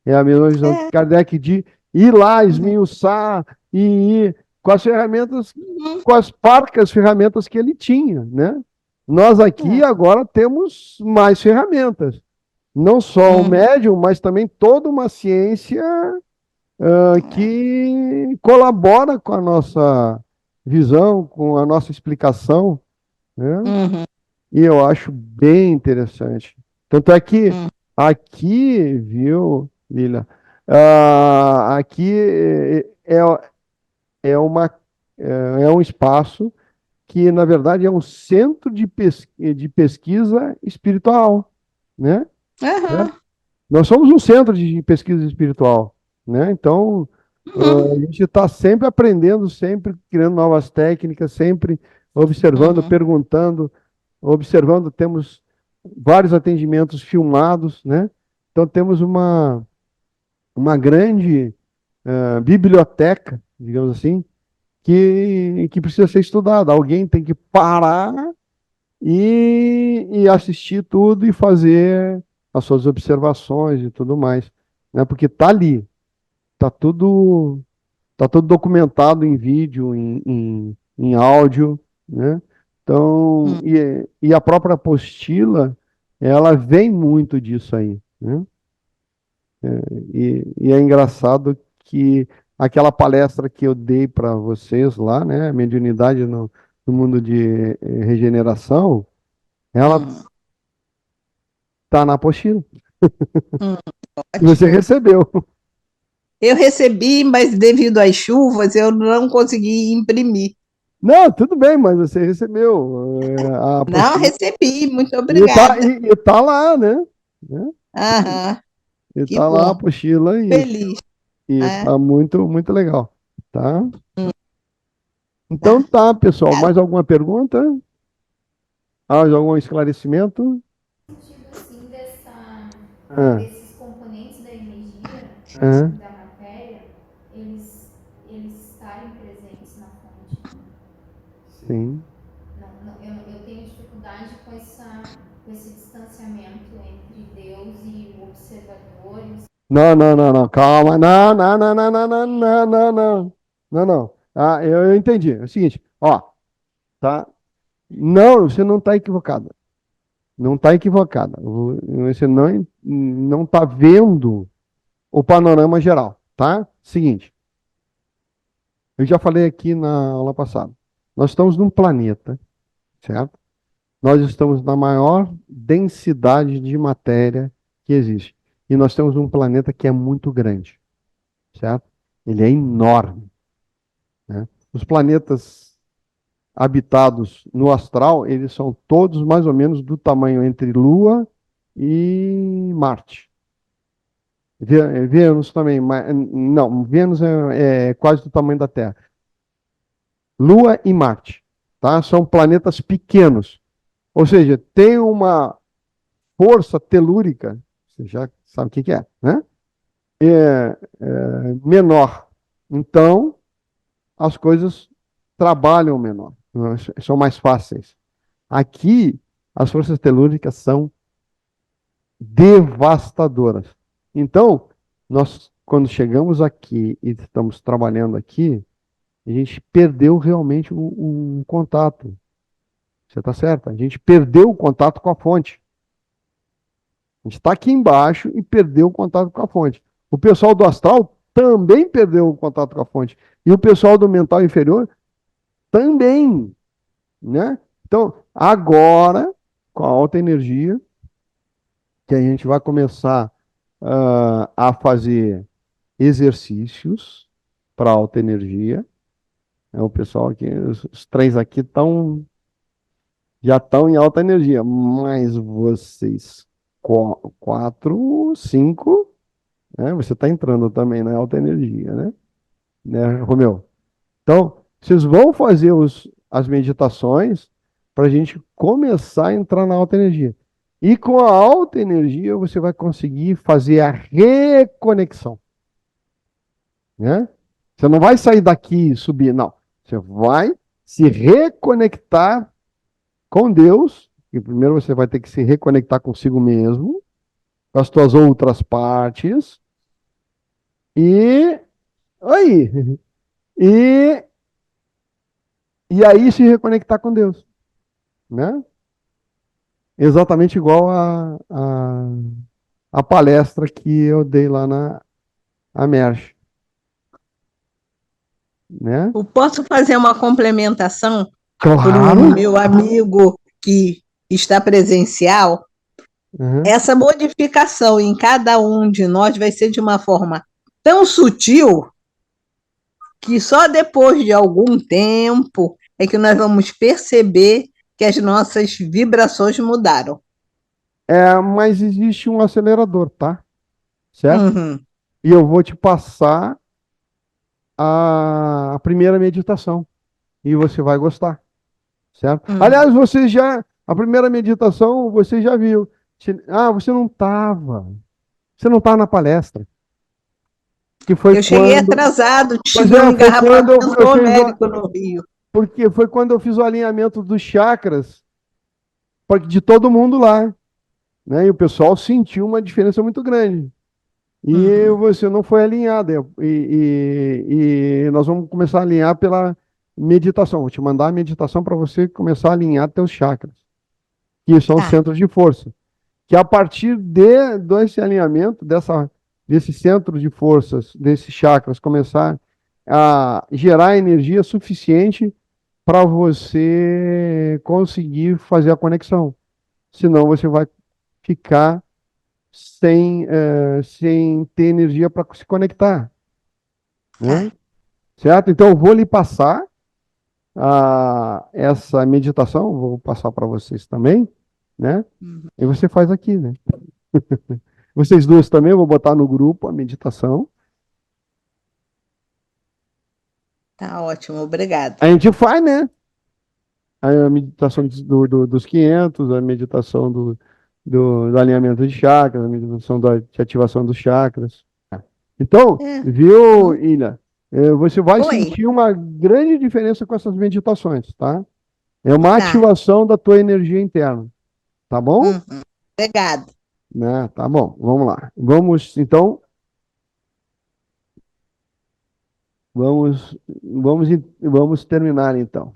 é a mesma visão que Kardec de ir lá, esmiuçar e ir com as ferramentas, com as parcas ferramentas que ele tinha, né? Nós aqui agora temos mais ferramentas. Não só o médium, mas também toda uma ciência que colabora com a nossa visão, com a nossa explicação, né? uhum, E eu acho bem interessante. Tanto é que aqui, viu, Lila, aqui é, é uma, é um espaço que, na verdade, é um centro de pesquisa espiritual, né? Aham. Nós somos um centro de pesquisa espiritual, né? Então, a gente está sempre aprendendo, sempre criando novas técnicas, sempre observando, perguntando, observando. Temos vários atendimentos filmados, né? Então, temos uma grande biblioteca, digamos assim, que precisa ser estudada. Alguém tem que parar e assistir tudo e fazer as suas observações e tudo mais, né? Porque tá ali, tá tudo documentado em vídeo, em áudio, né? Então, e a própria apostila, ela vem muito disso aí, né? E é engraçado que aquela palestra que eu dei para vocês lá, né, mediunidade no mundo de regeneração, ela tá na apostila. E você recebeu. Eu recebi, mas devido às chuvas, eu não consegui imprimir. Não, tudo bem, mas você recebeu a apostila. Não recebi, muito E obrigada. tá lá, né? Aham, E que tá lá a bom. apostila Feliz. e É. tá muito, muito legal, tá? Então tá, pessoal. Mais alguma pergunta? Algum esclarecimento? Sentido assim desses componentes da energia, da matéria, eles estarem presentes na fonte. Sim. Eu tenho dificuldade com esse distanciamento entre Deus e o observador. Não, calma. Não. Eu entendi. É o seguinte, ó, tá? Não, você não está equivocada. Não está equivocada. Você não está vendo o panorama geral, tá? Seguinte, eu já falei aqui na aula passada. Nós estamos num planeta, certo? Nós estamos na maior densidade de matéria que existe. E nós temos um planeta que é muito grande, certo? Ele é enorme, né? Os planetas habitados no astral, eles são todos mais ou menos do tamanho entre Lua e Marte. Vênus também, não, Vênus é quase do tamanho da Terra. Lua e Marte, tá? São planetas pequenos. Ou seja, tem uma força telúrica, você já sabe o que é, né? Menor. Então, as coisas trabalham menor, são mais fáceis. Aqui, as forças telúricas são devastadoras. Então, nós, quando chegamos aqui e estamos trabalhando aqui, a gente perdeu realmente o contato. Você está certo? A gente perdeu o contato com a fonte. A gente está aqui embaixo e perdeu o contato com a fonte. O pessoal do astral também perdeu o contato com a fonte. E o pessoal do mental inferior também, né? Então, agora, com a alta energia, que a gente vai começar a fazer exercícios para alta energia. O pessoal aqui, os três aqui já estão em alta energia, mas vocês quatro, cinco, né? Você está entrando também na alta energia, né, Romeu? Então, vocês vão fazer as meditações para a gente começar a entrar na alta energia. E com a alta energia, você vai conseguir fazer a reconexão, né? Você não vai sair daqui e subir, não. Você vai se reconectar com Deus, e primeiro você vai ter que se reconectar consigo mesmo, com as suas outras partes, e aí, e aí se reconectar com Deus, né? Exatamente igual a palestra que eu dei lá na Amerge, né? Eu posso fazer uma complementação para Claro. o meu amigo que está presencial? Uhum. Essa modificação em cada um de nós vai ser de uma forma tão sutil que só depois de algum tempo é que nós vamos perceber que as nossas vibrações mudaram. Mas existe um acelerador, tá? Certo? Uhum. E eu vou te passar a primeira meditação. E você vai gostar. Certo? Aliás, a primeira meditação, você já viu. Você não estava. Você não estava na palestra. Que foi Eu cheguei quando... atrasado, Pois tive um foi quando engarrafamento homérico no Rio. Porque foi quando eu fiz o alinhamento dos chakras de todo mundo lá. Né? E o pessoal sentiu uma diferença muito grande. E você não foi alinhado. E nós vamos começar a alinhar pela meditação. Vou te mandar a meditação para você começar a alinhar teus chakras, que são os centros de força. Que a partir desse alinhamento, desse centro de forças, desses chakras, começar a gerar energia suficiente para você conseguir fazer a conexão. Senão você vai ficar sem ter energia para se conectar. Né? Certo? Então, eu vou lhe passar essa meditação, vou passar para vocês também, né? E você faz aqui, né? Vocês duas também, eu vou botar no grupo a meditação. Tá ótimo, obrigado. A gente faz, né? A meditação dos 500, a meditação do alinhamento de chakras, a meditação de ativação dos chakras. Então, viu, Ilha? Você vai sentir uma grande diferença com essas meditações, tá? É uma ativação da tua energia interna. Tá bom? Obrigado. Né? Tá bom, vamos lá. Então, vamos terminar então.